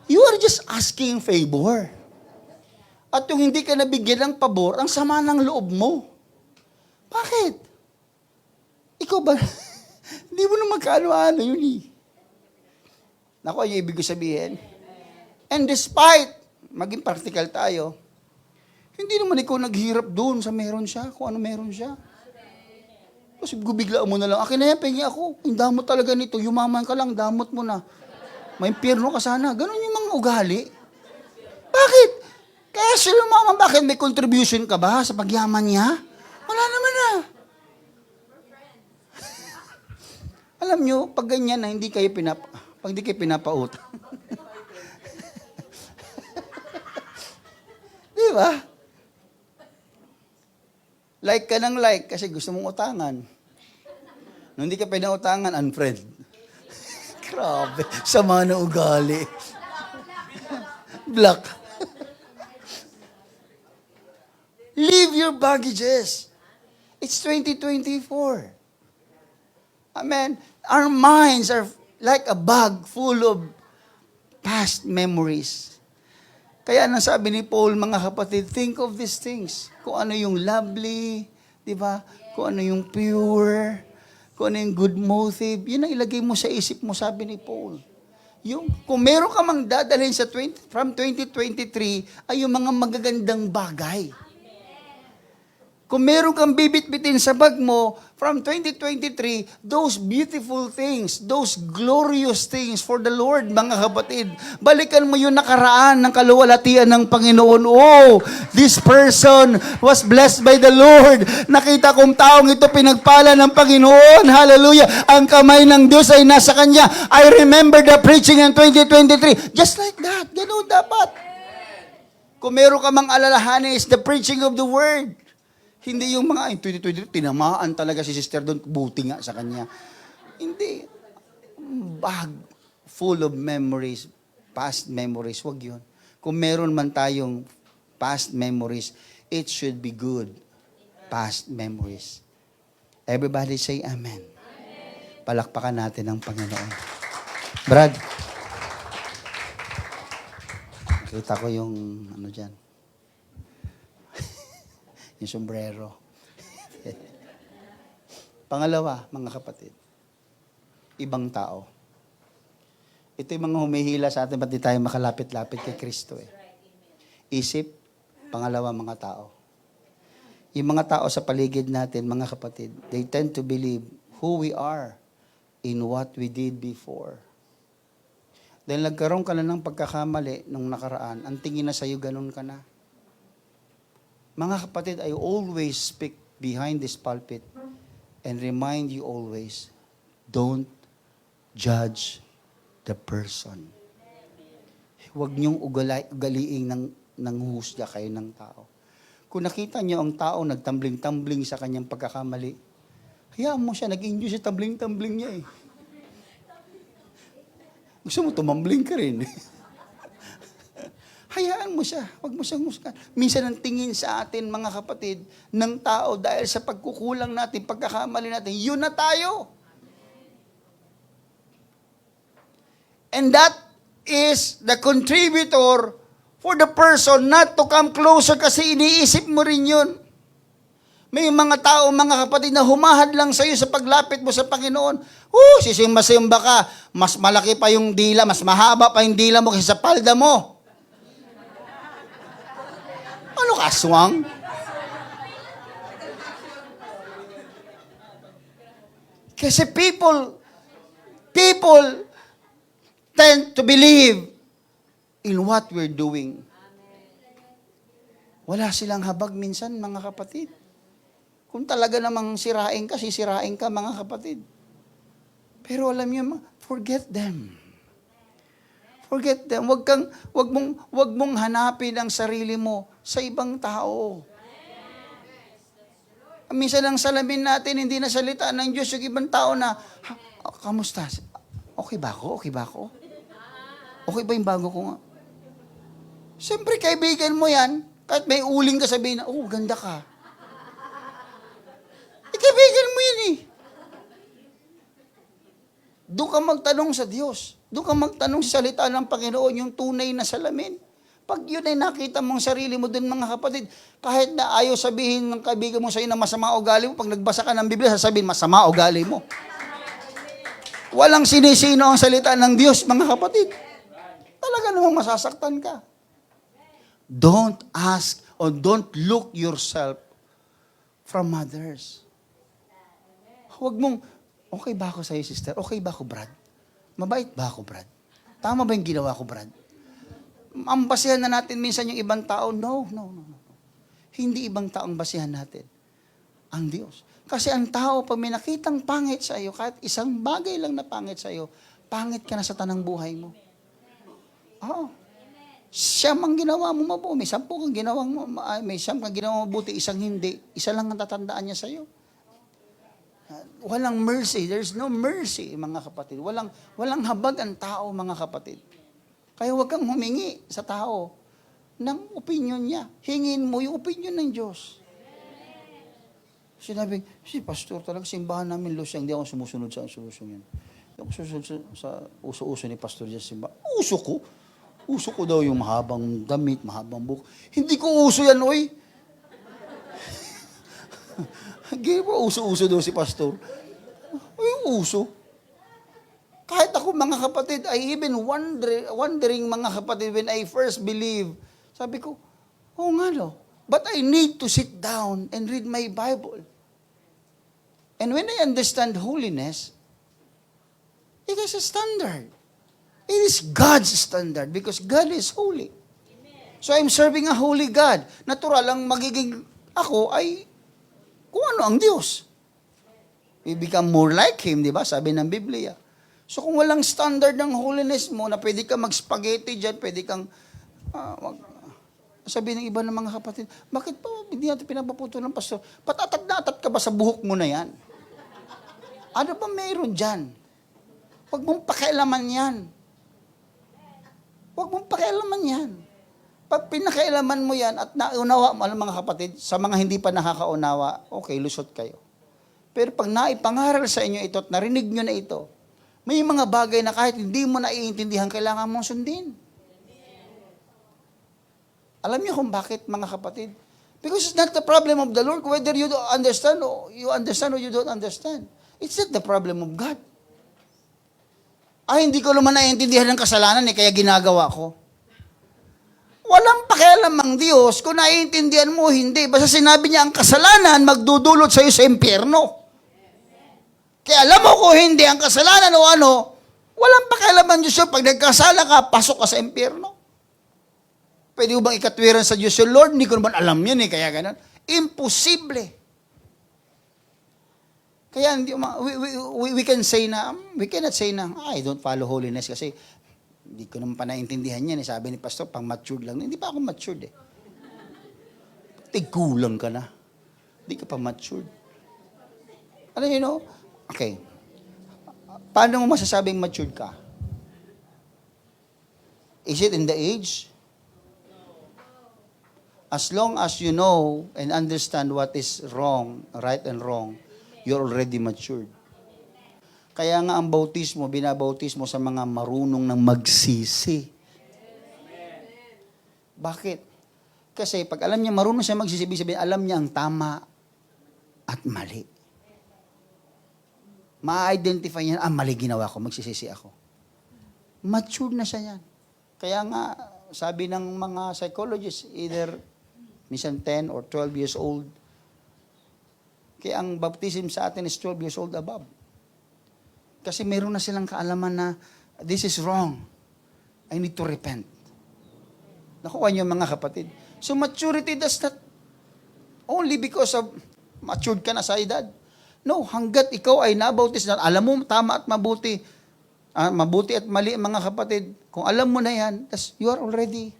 You are just asking favor. At yung hindi ka nabigyan ng pabor, ang sama ng loob mo. Bakit? Ikaw ba? Hindi mo na magkaano-ano yun eh. Naku, yung ibig ko sabihin. And despite, maging practical tayo, hindi naman ikaw naghirap doon sa meron siya, kung ano meron siya. Kasi bigla mo na lang, akin na yan, pengi ako. Yung damot talaga nito, yumaman ka lang, damot mo na. May impyerno ka sana. Ganon yung mga ugali. Bakit? Kaya sila mama, bakit may contribution ka ba sa pagyaman niya? Wala naman na. Alam nyo, pag ganyan na hindi kayo pinapautang. Di ba? Like ka ng like kasi gusto mong utangan. Nung hindi ka pinautangan, unfriend. Grabe, sama na ugali. Black. Leave your baggages. It's 2024. Amen. Our minds are like a bag full of past memories. Kaya nang sabi ni Paul, mga kapatid, think of these things. Kung ano yung lovely, di ba? Kung ano yung pure, kung ano yung good motive, yun ang ilagay mo sa isip mo, sabi ni Paul. Yung, kung meron ka mang dadalhin from 2023, ay yung mga magagandang bagay. Kung meron kang bibit-bitin sa bag mo, from 2023, those beautiful things, those glorious things for the Lord, mga kapatid. Balikan mo yung nakaraan ng kaluwalhatian ng Panginoon. Oh, this person was blessed by the Lord. Nakita kong taong ito pinagpala ng Panginoon. Hallelujah. Ang kamay ng Diyos ay nasa kanya. I remember the preaching in 2023. Just like that. Ganun dapat. Kung meron ka mang alalahanin, is the preaching of the Word. Hindi yung mga, 2023, tinamaan talaga si sister doon, buti nga sa kanya. Hindi. Bag full of memories, past memories, wag yun. Kung meron man tayong past memories, it should be good past memories. Everybody say amen. Palakpakan natin ang Panginoon. Brad, nakita ko yung ano dyan. Yung sombrero. Pangalawa, mga kapatid, ibang tao. Ito yung mga humihila sa atin, ba't di tayo makalapit-lapit kay Kristo eh. Isip, pangalawa, mga tao. Yung mga tao sa paligid natin, mga kapatid, they tend to believe who we are in what we did before. Dahil nagkaroon ka na ng pagkakamali nung nakaraan, ang tingin na sa'yo, ganun ka na. Mga kapatid, I always speak behind this pulpit and remind you always, don't judge the person. Huwag niyong ugaliing ng husga kayo ng tao. Kung nakita niyo ang tao nagtambling-tambling sa kanyang pagkakamali, hayaan mo siya, nag-enjoy siya, tambling-tambling niya eh. Gusto mo, tumambling ka rin. Hayaan mo siya. Huwag mo siyang husgan. Minsan ang tingin sa atin, mga kapatid, ng tao dahil sa pagkukulang natin, pagkakamali natin, yun na tayo. And that is the contributor for the person not to come closer kasi iniisip mo rin yun. May mga tao, mga kapatid, na humahad lang sa'yo sa paglapit mo sa Panginoon. Sisimba-simba ka. Mas malaki pa yung dila, mas mahaba pa yung dila mo kaysa sa palda mo. Ano ka, aswang? Kasi people tend to believe in what we're doing. Wala silang habag minsan, mga kapatid. Kung talaga namang sirain ka, sisirain ka, mga kapatid. Pero alam niyo, forget them. Forget them. Wag mong hanapin ang sarili mo sa ibang tao. Minsan ang salamin natin, hindi na salita ng Diyos yung ibang tao na, kamusta? Okay ba ako? Okay ba ako? Okay ba yung bago ko nga? Siyempre, kaibigan mo yan. Kahit may uling ka sabihin na, ganda ka. Kaibigan mo yun eh. Doon ka magtanong sa Diyos. Doon ka magtanong sa salita ng Panginoon, yung tunay na salamin. Pag yun ay nakita mong sarili mo dun, mga kapatid, kahit na ayaw sabihin ng kaibigan mo sa'yo na masama ugali mo, pag nagbasa ka ng Biblia, sasabihin, masama ugali mo. Walang sinisino ang salita ng Diyos, mga kapatid. Talaga namang masasaktan ka. Don't ask or don't look yourself from others. Huwag mong, okay ba ako sa'yo, sister? Okay ba ako, Brad? Mabait ba ako, Brad? Tama ba yung ginawa ko, Brad? Ang basihan na natin minsan yung ibang tao, no. Hindi ibang tao ang basihan natin. Ang Diyos. Kasi ang tao, pag may nakitang pangit sa iyo, kahit isang bagay lang na pangit sa iyo, pangit ka na sa tanang buhay mo. Oo. Siyam ang ginawa mo mabuti. May 10 kang ginawang may 10 kang ginawang mabuti, isang hindi. Isa lang ang tatandaan niya sa iyo. Walang mercy. There's no mercy, mga kapatid. Walang habag ang tao, mga kapatid. Kaya huwag kang humingi sa tao ng opinion niya. Hingin mo yung opinion ng Diyos. Sinabi, si pastor talaga, simbahan namin, Lucia, hindi ako sumusunod sa solusyon yan. Yung susunod sa uso-uso ni Pastor Jess Simba. Uso ko? Uso ko daw yung mahabang damit, mahabang buhok. Hindi ko uso yan, oy. Hindi ba uso-uso daw si Pastor? Ay, uso. Kahit ako, mga kapatid, I even wondering, mga kapatid, when I first believe, sabi ko, oh nga no, but I need to sit down and read my Bible. And when I understand holiness, it is a standard. It is God's standard because God is holy. So I'm serving a holy God. Natural ang magiging ako ay kung ano ang Diyos. We become more like Him, di ba? Sabi ng Biblia. So kung walang standard ng holiness mo, na pwede kang mag-spaghetti dyan, pwede kang, sabi ng iba ng mga kapatid, bakit pa hindi natin pinapaputo ng pastor? Patatat na atat ka ba sa buhok mo na yan? Ano ba mayroon dyan? Huwag mong pakialaman yan. Huwag mong pakialaman yan. Pag pinakailaman mo yan at naunawa mo, mga kapatid, sa mga hindi pa nakakaunawa, okay, lusot kayo. Pero pag naipangaral sa inyo ito at narinig nyo na ito, may mga bagay na kahit hindi mo naiintindihan, kailangan mong sundin. Alam niyo kung bakit, mga kapatid? Because it's not the problem of the Lord whether you don't understand or you don't understand. It's not the problem of God. Hindi ko naman naiintindihan ng kasalanan kaya ginagawa ko. Walang pakialam ang Diyos kung naiintindihan mo o hindi. Basta sinabi niya ang kasalanan magdudulot sa iyo sa impyerno. Kaya alam mo kung hindi ang kasalanan o ano, walang pakialam ang Diyos yun. Pag nagkasala ka, pasok ka sa impyerno. Pwede mo bang ikatwiran sa Diyos yung Lord? Hindi ko naman alam yan kaya ganun. Imposible. Kaya we cannot say na, I don't follow holiness kasi hindi ko naman pa naiintindihan yan. Sabi ni Pastor, pang matured lang. Hindi pa ako matured Tigulang ka na. Hindi ka pa matured. Ano you know? Okay. Paano mo masasabing matured ka? Is it in the age? As long as you know and understand what is wrong, right and wrong, you're already matured. Kaya nga ang bautismo, binabautismo sa mga marunong ng magsisi. Bakit? Kasi pag alam niya marunong siya magsisi, sabihin, alam niya ang tama at mali. Ma-identify niya, mali ginawa ko, magsisisi ako. Matured na siya yan. Kaya nga, sabi ng mga psychologists, either minsan 10 or 12 years old, kaya ang baptism sa atin is 12 years old above. Kasi meron na silang kaalaman na this is wrong. I need to repent. Nakuha niyo mga kapatid. So maturity does not only because of matured ka na sa edad. No, hanggat ikaw ay nabautis na, alam mo tama at mabuti, mabuti at mali mga kapatid, kung alam mo na yan, you are already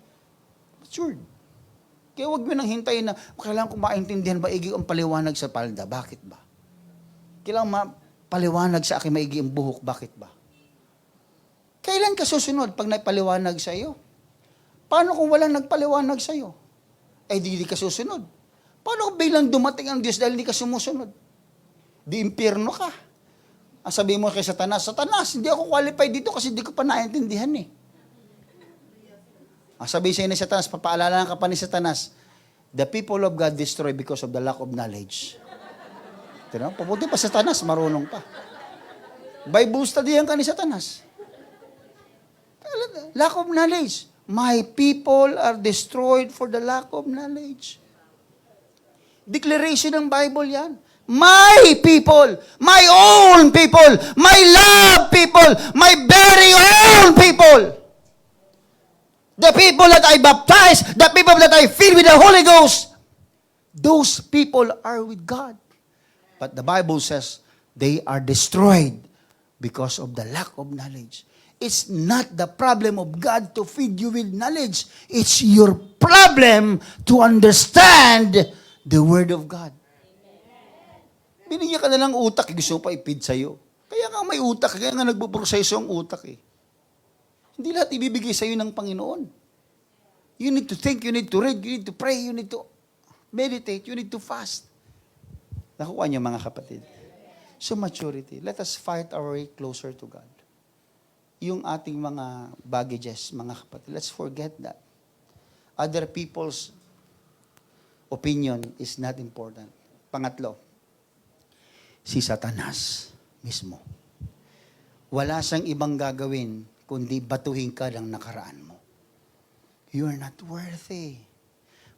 matured. Kaya huwag mo nang hintayin na, kailangan ko maintindihan ba igi ang paliwanag sa palda? Bakit ba? Kailangan paliwanag sa akin maigi ang buhok. Bakit ba? Kailan ka susunod pag nagpaliwanag sa iyo? Paano kung walang nagpaliwanag sa iyo? Di ka susunod. Paano kung biglang dumating ang Diyos dahil hindi ka sumusunod? Di impyerno ka. Sabihin mo kay Satanas, Satanas, hindi ako qualified dito kasi hindi ko pa naintindihan Sabihin sa'yo ni Satanas, papaalala ka pa ni Satanas, the people of God destroy because of the lack of knowledge. Pabuti pa Satanas, marunong pa. Bible study yan ka ni Satanas. Lack of knowledge. My people are destroyed for the lack of knowledge. Declaration ng Bible yan. My people, my own people, my loved people, my very own people. The people that I baptize, the people that I fill with the Holy Ghost, those people are with God. But the Bible says they are destroyed because of the lack of knowledge. It's not the problem of God to feed you with knowledge. It's your problem to understand the Word of God. Binigyan ka na lang utak, gusto mo pa i-feed sa'yo. Kaya nga may utak, kaya nga nagpuproseso ang utak Hindi lahat ibibigay sa'yo ng Panginoon. You need to think, you need to read, you need to pray, you need to meditate, you need to fast. Nakuha niyo mga kapatid. So maturity. Let us fight our way closer to God. Yung ating mga baggages, mga kapatid, let's forget that. Other people's opinion is not important. Pangatlo, si Satanas mismo. Wala siyang ibang gagawin kundi batuhin ka ng nakaraan mo. You are not worthy.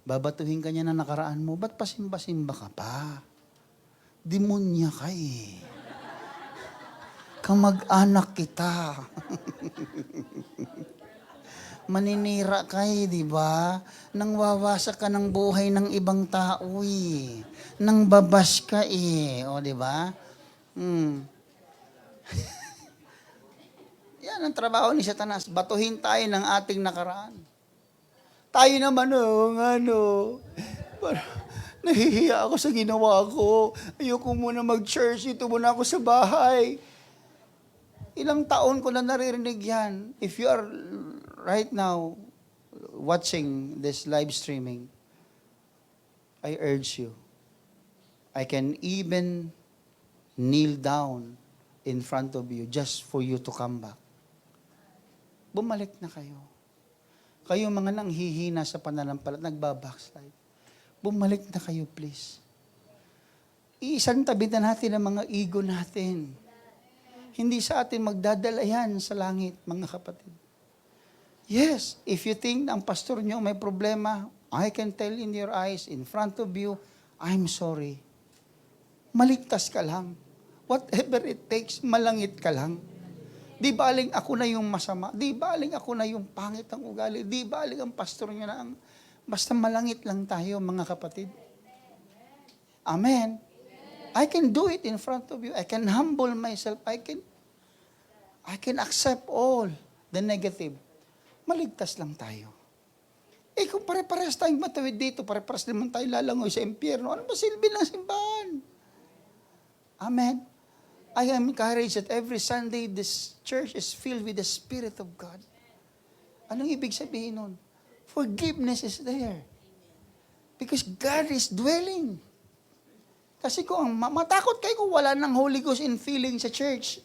Babatuhin ka niya ng nakaraan mo, ba't pasimba-simba ka pa? Demonya ka eh. Kamag-anak kita. Maninira ka eh, di ba? Nang wawasak ka ng buhay ng ibang tao eh. Nang babas ka eh. O, di ba? Yan ang trabaho ni Satanas. Batuhin tayo ng ating nakaraan. Tayo naman, nahihiya ako sa ginawa ko. Ayoko muna mag-church. Ito muna ako sa bahay. Ilang taon ko na naririnig yan. If you are right now watching this live streaming, I urge you. I can even kneel down in front of you just for you to come back. Bumalik na kayo. Kayo mga nanghihina sa pananampalataya, nagbabackslide. Bumalik na kayo, please. Iisang tabi na natin ang mga ego natin. Hindi sa atin magdadala yan sa langit, mga kapatid. Yes, if you think ang pastor nyo may problema, I can tell in your eyes, in front of you, I'm sorry. Maligtas ka lang. Whatever it takes, malangit ka lang. Di baling ako na yung masama. Di baling ako na yung pangit ang ugali. Di baling ang pastor nyo na ang... Basta malangit lang tayo, mga kapatid. Amen. I can do it in front of you. I can humble myself. I can accept all the negative. Maligtas lang tayo. Eh kung pare-pares tayong matawid dito, pare-pares naman tayo lalangoy sa impyerno, ano ba silbi ng simbahan? Amen. I am encouraged that every Sunday this church is filled with the Spirit of God. Anong ibig sabihin nun? Forgiveness is there. Because God is dwelling. Kasi kung matakot kayo kung wala ng Holy Ghost in feeling sa church.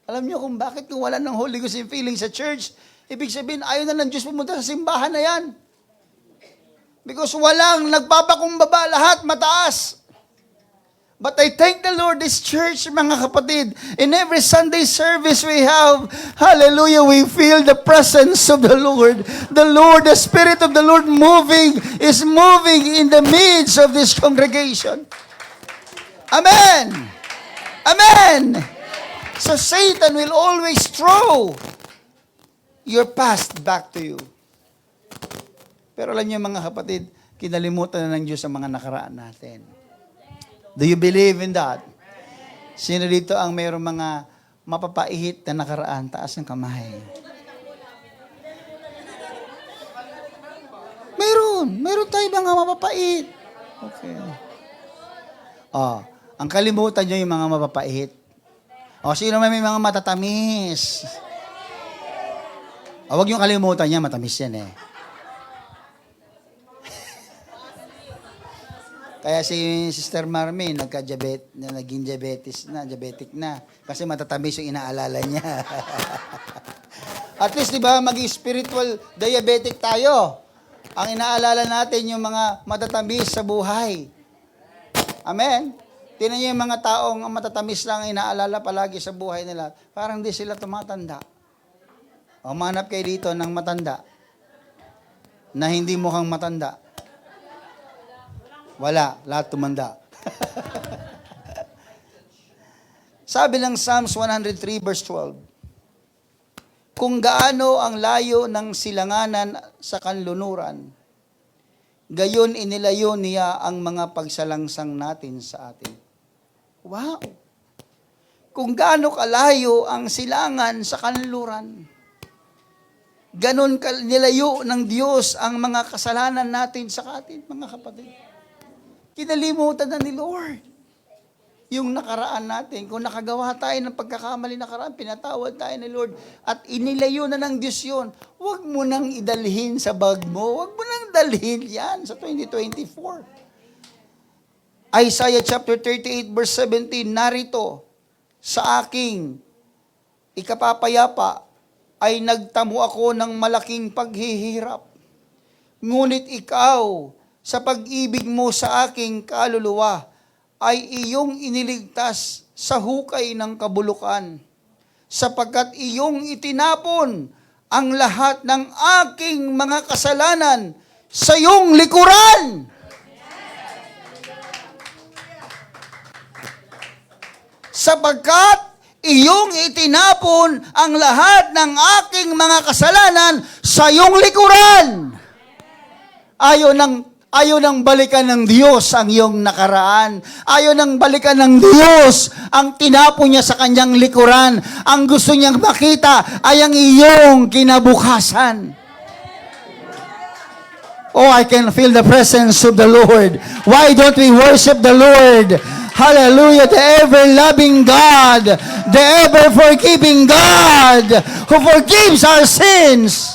Alam niyo kung bakit kung wala ng Holy Ghost in feeling sa church? Ibig sabihin, ayaw na ng Diyos pumunta sa simbahan na yan. Because walang nagpapakumbaba, lahat mataas. But I thank the Lord, this church, mga kapatid, in every Sunday service we have, hallelujah, we feel the presence of the Lord. The Lord, the Spirit of the Lord is moving in the midst of this congregation. Amen. Amen. So Satan will always throw your past back to you. Pero alam niyo mga kapatid, kinalimutan na ng Diyos ang mga nakaraan natin. Do you believe in that? Sino dito ang mayroong mga mapapaihit na nakaraan? Taas ang kamay. Meron tayo mga mapapait. Okay. Ang kalimutan nyo yung mga mapapait. Sino may mga matatamis? Huwag yung kalimutan niya, matamis yan eh. Kaya si Sister Marmy, naging diabetic na. Kasi matatamis yung inaalala niya. At least, di ba, maging spiritual diabetic tayo. Ang inaalala natin yung mga matatamis sa buhay. Amen? Tingnan niyo yung mga taong matatamis lang ang inaalala palagi sa buhay nila. Parang di sila tumatanda. Manap kayo dito ng matanda na hindi mukhang matanda. Wala, lahat tumanda. Sabi ng Psalms 103 verse 12, kung gaano ang layo ng silanganan sa kanlunuran, gayon inilayo niya ang mga pagsalangsang natin sa atin. Wow! Kung gaano kalayo ang silangan sa kanluran, ganon nilayo ng Diyos ang mga kasalanan natin sa atin, mga kapatid. Kinalimutan na ni Lord yung nakaraan natin. Kung nakagawa tayo ng pagkakamali nakaraan, pinatawad tayo ni Lord at inilayo na ng Diyos yun. Huwag mo nang idalhin sa bag mo. Huwag mo nang dalhin yan sa 2024. Isaiah chapter 38 verse 17, narito, sa aking ikapapayapa ay nagtamo ako ng malaking paghihirap. Ngunit ikaw, sa pag-ibig mo sa aking kaluluwa, ay iyong iniligtas sa hukay ng kabulukan, sapagkat iyong itinapon ang lahat ng aking mga kasalanan sa iyong likuran. Sapagkat iyong itinapon ang lahat ng aking mga kasalanan sa iyong likuran. Ayaw nang balikan ng Diyos ang iyong nakaraan. Ayaw nang balikan ng Diyos ang tinapon niya sa kanyang likuran. Ang gusto niyang makita ay ang iyong kinabukasan. Oh, I can feel the presence of the Lord. Why don't we worship the Lord? Hallelujah, the ever-loving God, the ever-forgiving God, who forgives our sins.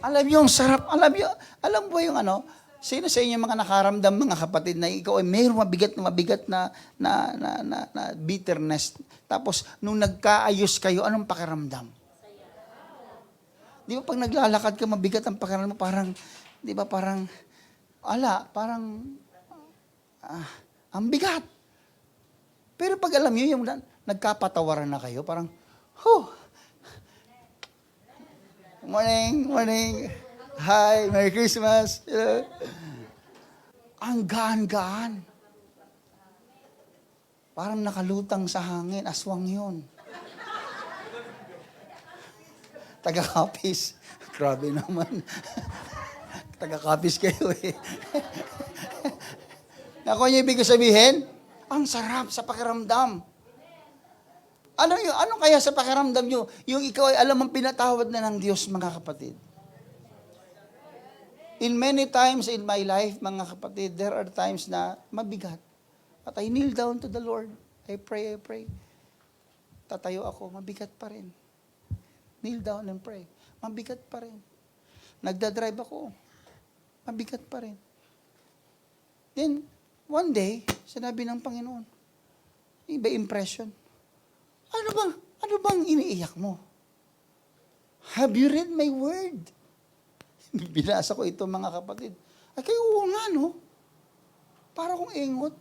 Alam niyo, ang sarap. Alam mo yung ano, sino sa inyo mga nakaramdam, mga kapatid, na ikaw ay mayroong mabigat na bitterness. Tapos, nung nagkaayos kayo, anong pakiramdam? Di ba pag naglalakad ka, mabigat ang pakiramdam mo, parang, di ba parang, ang bigat. Pero pag alam niyo, yung nagkapatawaran na kayo, parang, Morning. Hi, Merry Christmas. Ang gaan-gaan. Parang nakalutang sa hangin, aswang yun. Taga-Kapis. Grabe naman. Taga-Kapis kayo eh. Naku, yung ibig sabihin, ang sarap sa pakiramdam. Ano kaya sa pakiramdam nyo, yung ikaw ay alam mong pinatawad na ng Diyos, mga kapatid? In many times in my life, mga kapatid, there are times na mabigat. At I kneel down to the Lord. I pray. Tatayo ako, mabigat pa rin. Kneel down and pray. Mabigat pa rin. Nagdadrive ako. Mabigat pa rin. Then, one day, sinabi ng Panginoon, iba impression. Ano bang iniiyak mo? Have you read my word? Binasa ko ito, mga kapatid. Ay, kayo nga, no? Para kong ingot.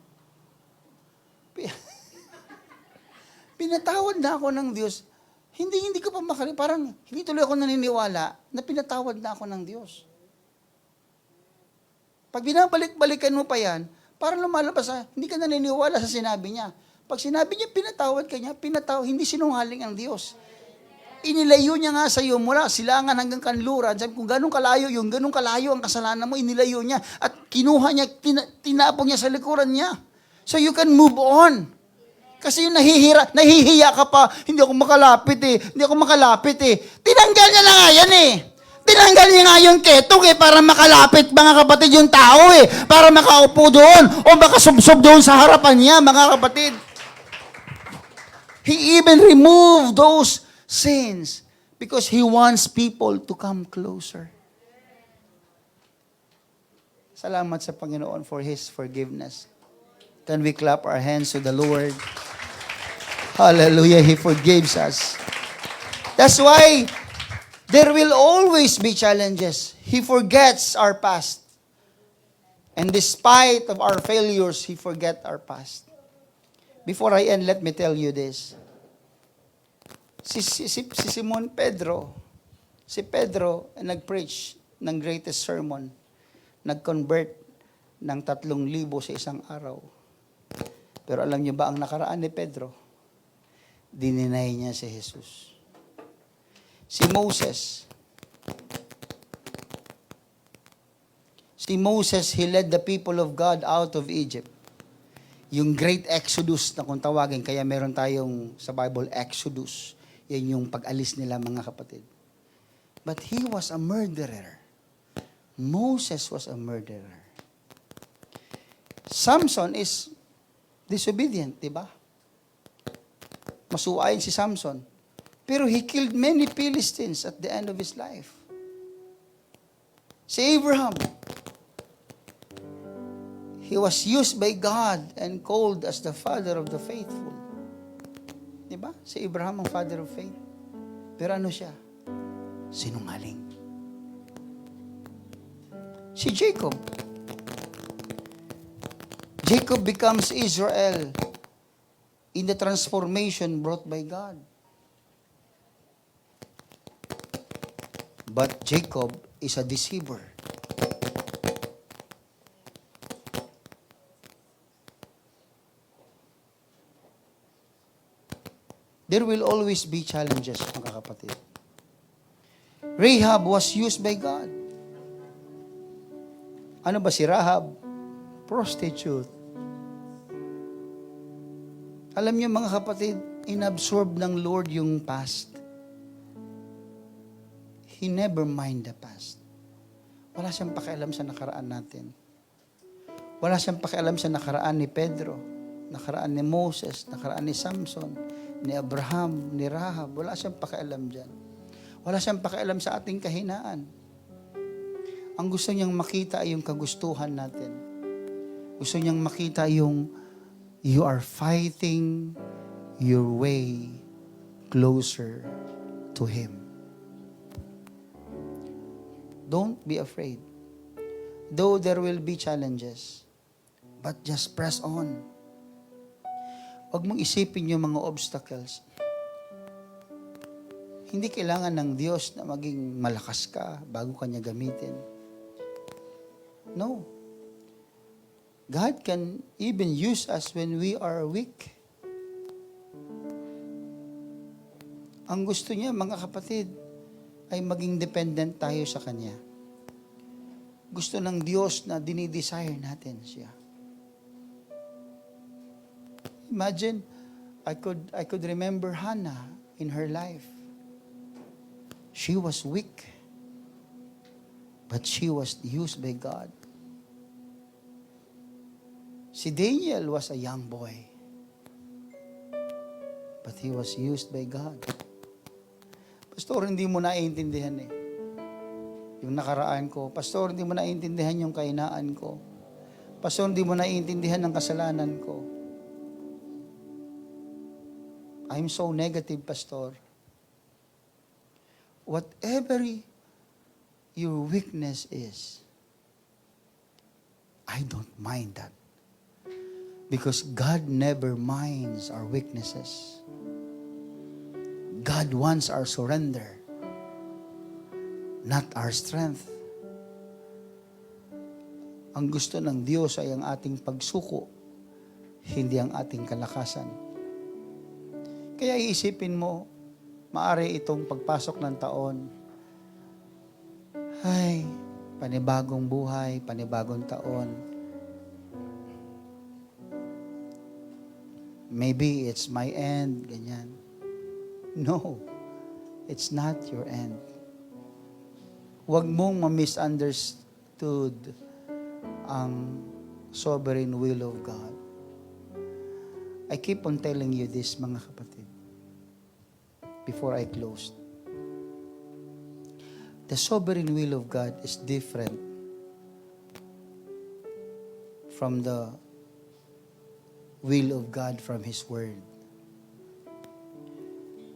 Pinatawad na ako ng Diyos. Hindi ko pa parang hindi tuloy ako naniniwala na pinatawad na ako ng Diyos. Pag binabalik-balikan mo pa yan, parang lumalabas hindi ka naniniwala sa sinabi niya. Pag sinabi niya, pinatawad ka niya, hindi sinungaling ang Diyos. Inilayo niya nga sa iyo mula silangan hanggang kanluran. Sabi, kung ganun kalayo ang kasalanan mo, inilayo niya. At kinuha niya, tinapong niya sa likuran niya. So you can move on. Kasi yung nahihiya ka pa, hindi ako makalapit eh. Tinanggal niya na nga yan eh. Tinanggal niya nga yung ketong para makalapit, mga kapatid, yung tao para makaupo doon o makasubsob doon sa harapan niya, mga kapatid. He even removed those sins because He wants people to come closer. Salamat sa Panginoon for His forgiveness. Can we clap our hands to the Lord? Hallelujah, He forgives us. That's why there will always be challenges. He forgets our past. And despite of our failures, He forgets our past. Before I end, let me tell you this. Si Simon Pedro, nag-preach ng greatest sermon. Nag-convert ng 3,000 sa isang araw. Pero alam niyo ba ang nakaraan ni Pedro? Dininay niya si Jesus. Si Moses, he led the people of God out of Egypt. Yung great Exodus na kung tawagin, kaya meron tayong sa Bible, Exodus. Yan yung pag-alis nila, mga kapatid. But he was a murderer. Moses was a murderer. Samson is disobedient, di ba? Masuwain si Samson. Pero he killed many Philistines at the end of his life. Si Abraham, he was used by God and called as the father of the faithful. Diba? Si Abraham ang father of faith. Pero ano siya? Sinungaling. Si Jacob. Jacob becomes Israel in the transformation brought by God. But Jacob is a deceiver. There will always be challenges, mga kapatid. Rahab was used by God. Ano ba si Rahab? Prostitute. Alam niyo mga kapatid, inabsorb ng Lord yung past. He never mind the past. Wala siyang pakialam sa nakaraan natin. Wala siyang pakialam sa nakaraan ni Pedro, nakaraan ni Moses, nakaraan ni Samson, ni Abraham, ni Rahab. Wala siyang pakialam dyan. Wala siyang pakialam sa ating kahinaan. Ang gusto niyang makita ay yung kagustuhan natin. Gusto niyang makita yung you are fighting your way closer to Him. Don't be afraid. Though there will be challenges, but just press on. Huwag mong isipin yung mga obstacles. Hindi kailangan ng Diyos na maging malakas ka bago kanya gamitin. No. God can even use us when we are weak. Ang gusto niya, mga kapatid, ay maging dependent tayo sa Kanya. Gusto ng Diyos na dinidesire natin siya. Imagine, I could remember Hannah in her life. She was weak, but she was used by God. Si Daniel was a young boy, but he was used by God. Pastor, hindi mo naiintindihan yung nakaraan ko. Pastor, hindi mo naiintindihan yung kahinaan ko. Pastor, hindi mo naiintindihan ang kasalanan ko. I'm so negative, Pastor. Whatever your weakness is, I don't mind that. Because God never minds our weaknesses. God wants our surrender, not our strength. Ang gusto ng Diyos ay ang ating pagsuko, hindi ang ating kalakasan. Kaya iisipin mo, maari itong pagpasok ng taon, ay, panibagong buhay, panibagong taon. Maybe it's my end, ganyan. No, it's not your end. Huwag mong ma-misunderstood ang sovereign will of God. I keep on telling you this, mga kapatid, before I close. The sovereign will of God is different from the will of God from His Word.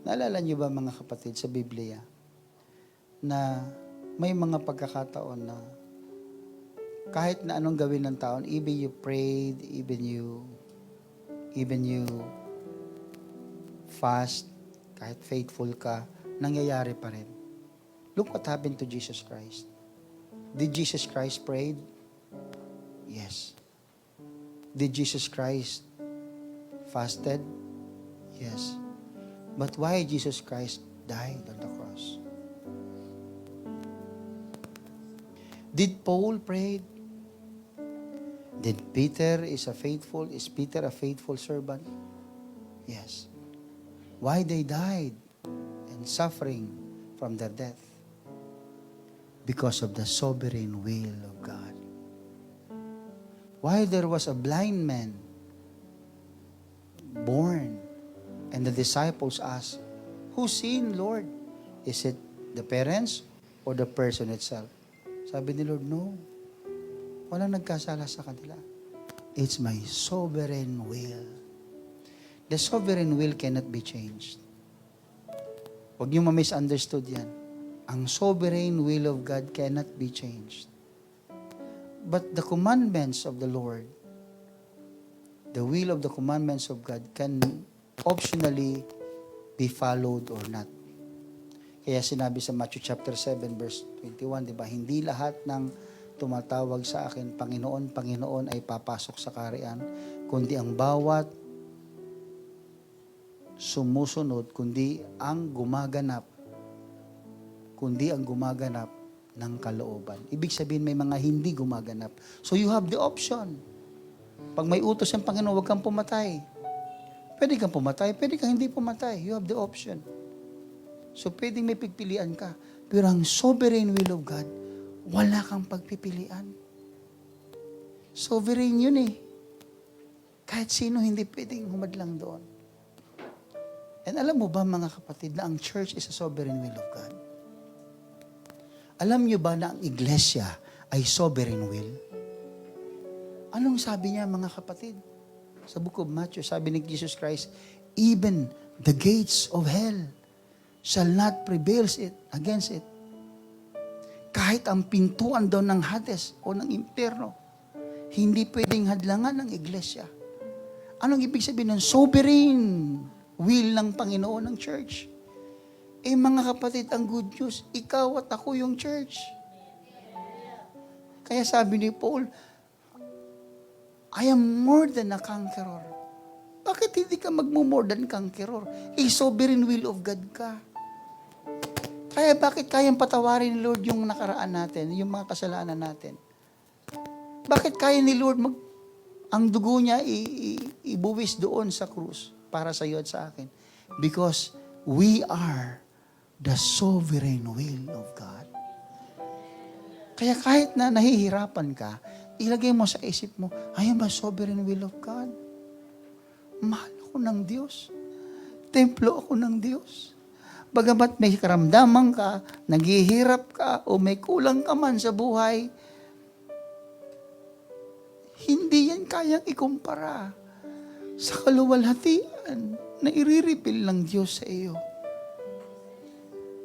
Naalala niyo ba, mga kapatid, sa Biblia, na may mga pagkakataon na kahit na anong gawin ng taon, even you prayed, even you fast, kahit faithful ka, nangyayari pa rin. Look what happened to Jesus Christ. Did Jesus Christ pray? Yes. Did Jesus Christ fasted? Yes. But why Jesus Christ died on the cross? Did Paul pray? Did is Peter a faithful servant? Yes. Why they died and suffering from their death? Because of the sovereign will of God. Why there was a blind man born, and the disciples asked, "Who sinned, Lord? Is it the parents or the person itself?" Sabi ni Lord, no. Walang nagkasala sa kanila. It's my sovereign will. The sovereign will cannot be changed. Huwag niyo ma-misunderstood yan. Ang sovereign will of God cannot be changed. But the commandments of the Lord, the will of the commandments of God can optionally be followed or not. Kaya sinabi sa Matthew chapter 7 verse 21, di ba? Hindi lahat ng tumatawag sa akin, Panginoon, Panginoon ay papasok sa kaharian, kundi ang bawat sumusunod, kundi ang gumaganap ng kalooban. Ibig sabihin may mga hindi gumaganap. So you have the option. Pag may utos ang Panginoon, huwag kang pumatay. Pwede kang pumatay, pwede kang hindi pumatay. You have the option. So pwedeng may pagpilian ka. Pero ang sovereign will of God, wala kang pagpipilian. Sovereign yun eh. Kahit sino hindi pwedeng humadlang doon. And alam mo ba mga kapatid na ang church is a sovereign will of God? Alam niyo ba na ang iglesia ay sovereign will? Anong sabi niya mga kapatid? Sa book of Matthew, sabi ni Jesus Christ, even the gates of hell shall not prevail against it. Kahit ang pintuan daw ng Hades o ng impyerno, hindi pwedeng hadlangan ng iglesia. Anong ibig sabihin ng sovereign will ng Panginoon ng church? Eh mga kapatid, ang good news, ikaw at ako yung church. Kaya sabi ni Paul, I am more than a conqueror. Bakit hindi ka more than conqueror? Sovereign will of God ka. Kaya bakit kayang patawarin ni Lord yung nakaraan natin, yung mga kasalanan natin? Bakit kaya ni Lord ang dugo niya ibuwis doon sa krus para sa iyo at sa akin? Because we are the sovereign will of God. Kaya kahit na nahihirapan ka, ilagay mo sa isip mo, I am a sovereign will of God. Mahal ako ng Diyos. Templo ako ng Diyos. Bagamat may karamdaman ka, naghihirap ka, o may kulang ka man sa buhay, hindi yan kayang ikumpara sa kaluwalhatian na iriripil ng Diyos sa iyo.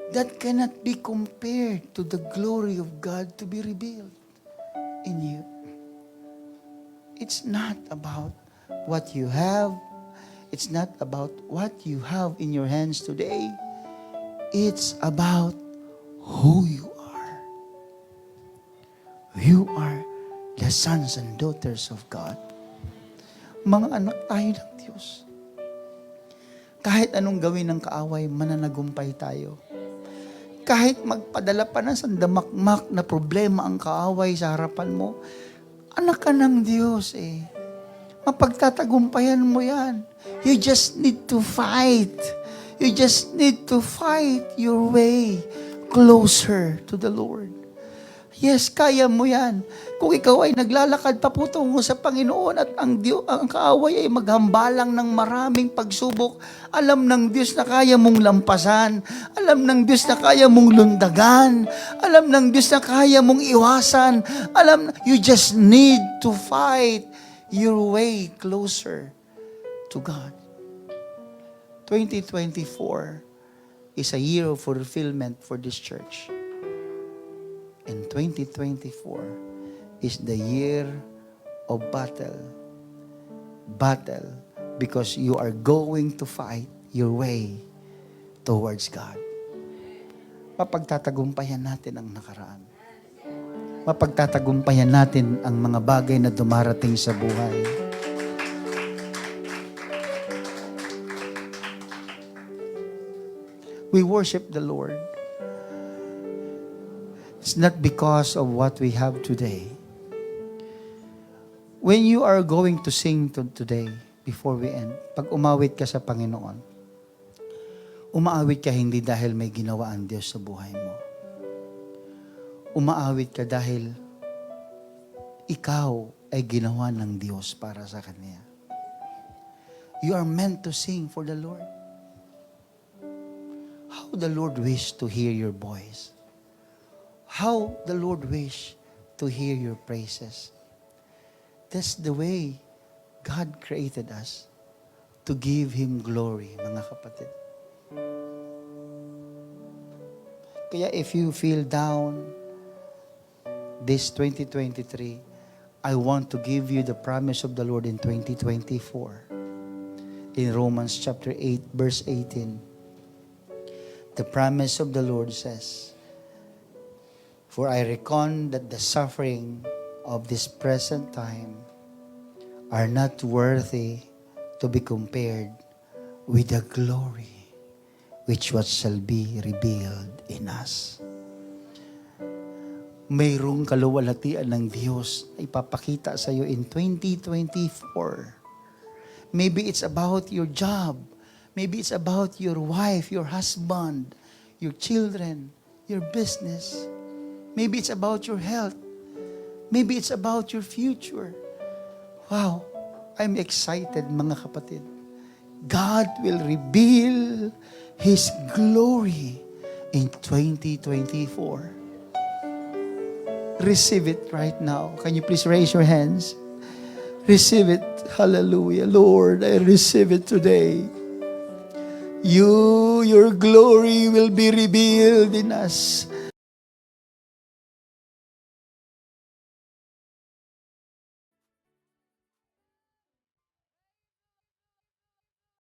That cannot be compared to the glory of God to be revealed in you. It's not about what you have. It's not about what you have in your hands today. It's about who you are. You are the sons and daughters of God. Mga anak tayo ng Diyos. Kahit anong gawin ng kaaway, mananagumpay tayo. Kahit magpadala pa ng sandamakmak na problema ang kaaway sa harapan mo, anak ka ng Diyos eh. Mapagtatagumpayan mo yan. You just need to fight. You just need to fight your way closer to the Lord. Yes, kaya mo yan. Kung ikaw ay naglalakad paputungo sa Panginoon at ang kaaway ay maghambalang ng maraming pagsubok, alam ng Diyos na kaya mong lampasan. Alam ng Diyos na kaya mong lundagan. Alam ng Diyos na kaya mong iwasan. You just need to fight your way closer to God. 2024 is a year of fulfillment for this church. And 2024 is the year of battle. Battle because you are going to fight your way towards God. Mapagtatagumpayan natin ang nakaraan. Mapagtatagumpayan natin ang mga bagay na dumarating sa buhay. We worship the Lord. It's not because of what we have today. When you are going to sing today, before we end, pag umawit ka sa Panginoon, umaawit ka hindi dahil may ginawa ang Diyos sa buhay mo. Umaawit ka dahil ikaw ay ginawa ng Diyos para sa Kanya. You are meant to sing for the Lord. How the Lord wishes to hear your voice. how the Lord wish to hear your praises. That's the way God created us, to give Him glory, mga kapatid. Kaya if you feel down this 2023, I want to give you the promise of the Lord in 2024. In Romans chapter 8, verse 18, the promise of the Lord says, "For I reckon that the suffering of this present time are not worthy to be compared with the glory which what shall be revealed in us." Mayroong kaluwalhatian ng Diyos na ipapakita sa iyo in 2024. Maybe it's about your job. Maybe it's about your wife, your husband, your children, your business. Maybe it's about your health. Maybe it's about your future. Wow, I'm excited, mga kapatid. God will reveal His glory in 2024. Receive it right now. Can you please raise your hands? Receive it. Hallelujah. Lord, I receive it today. Your glory will be revealed in us.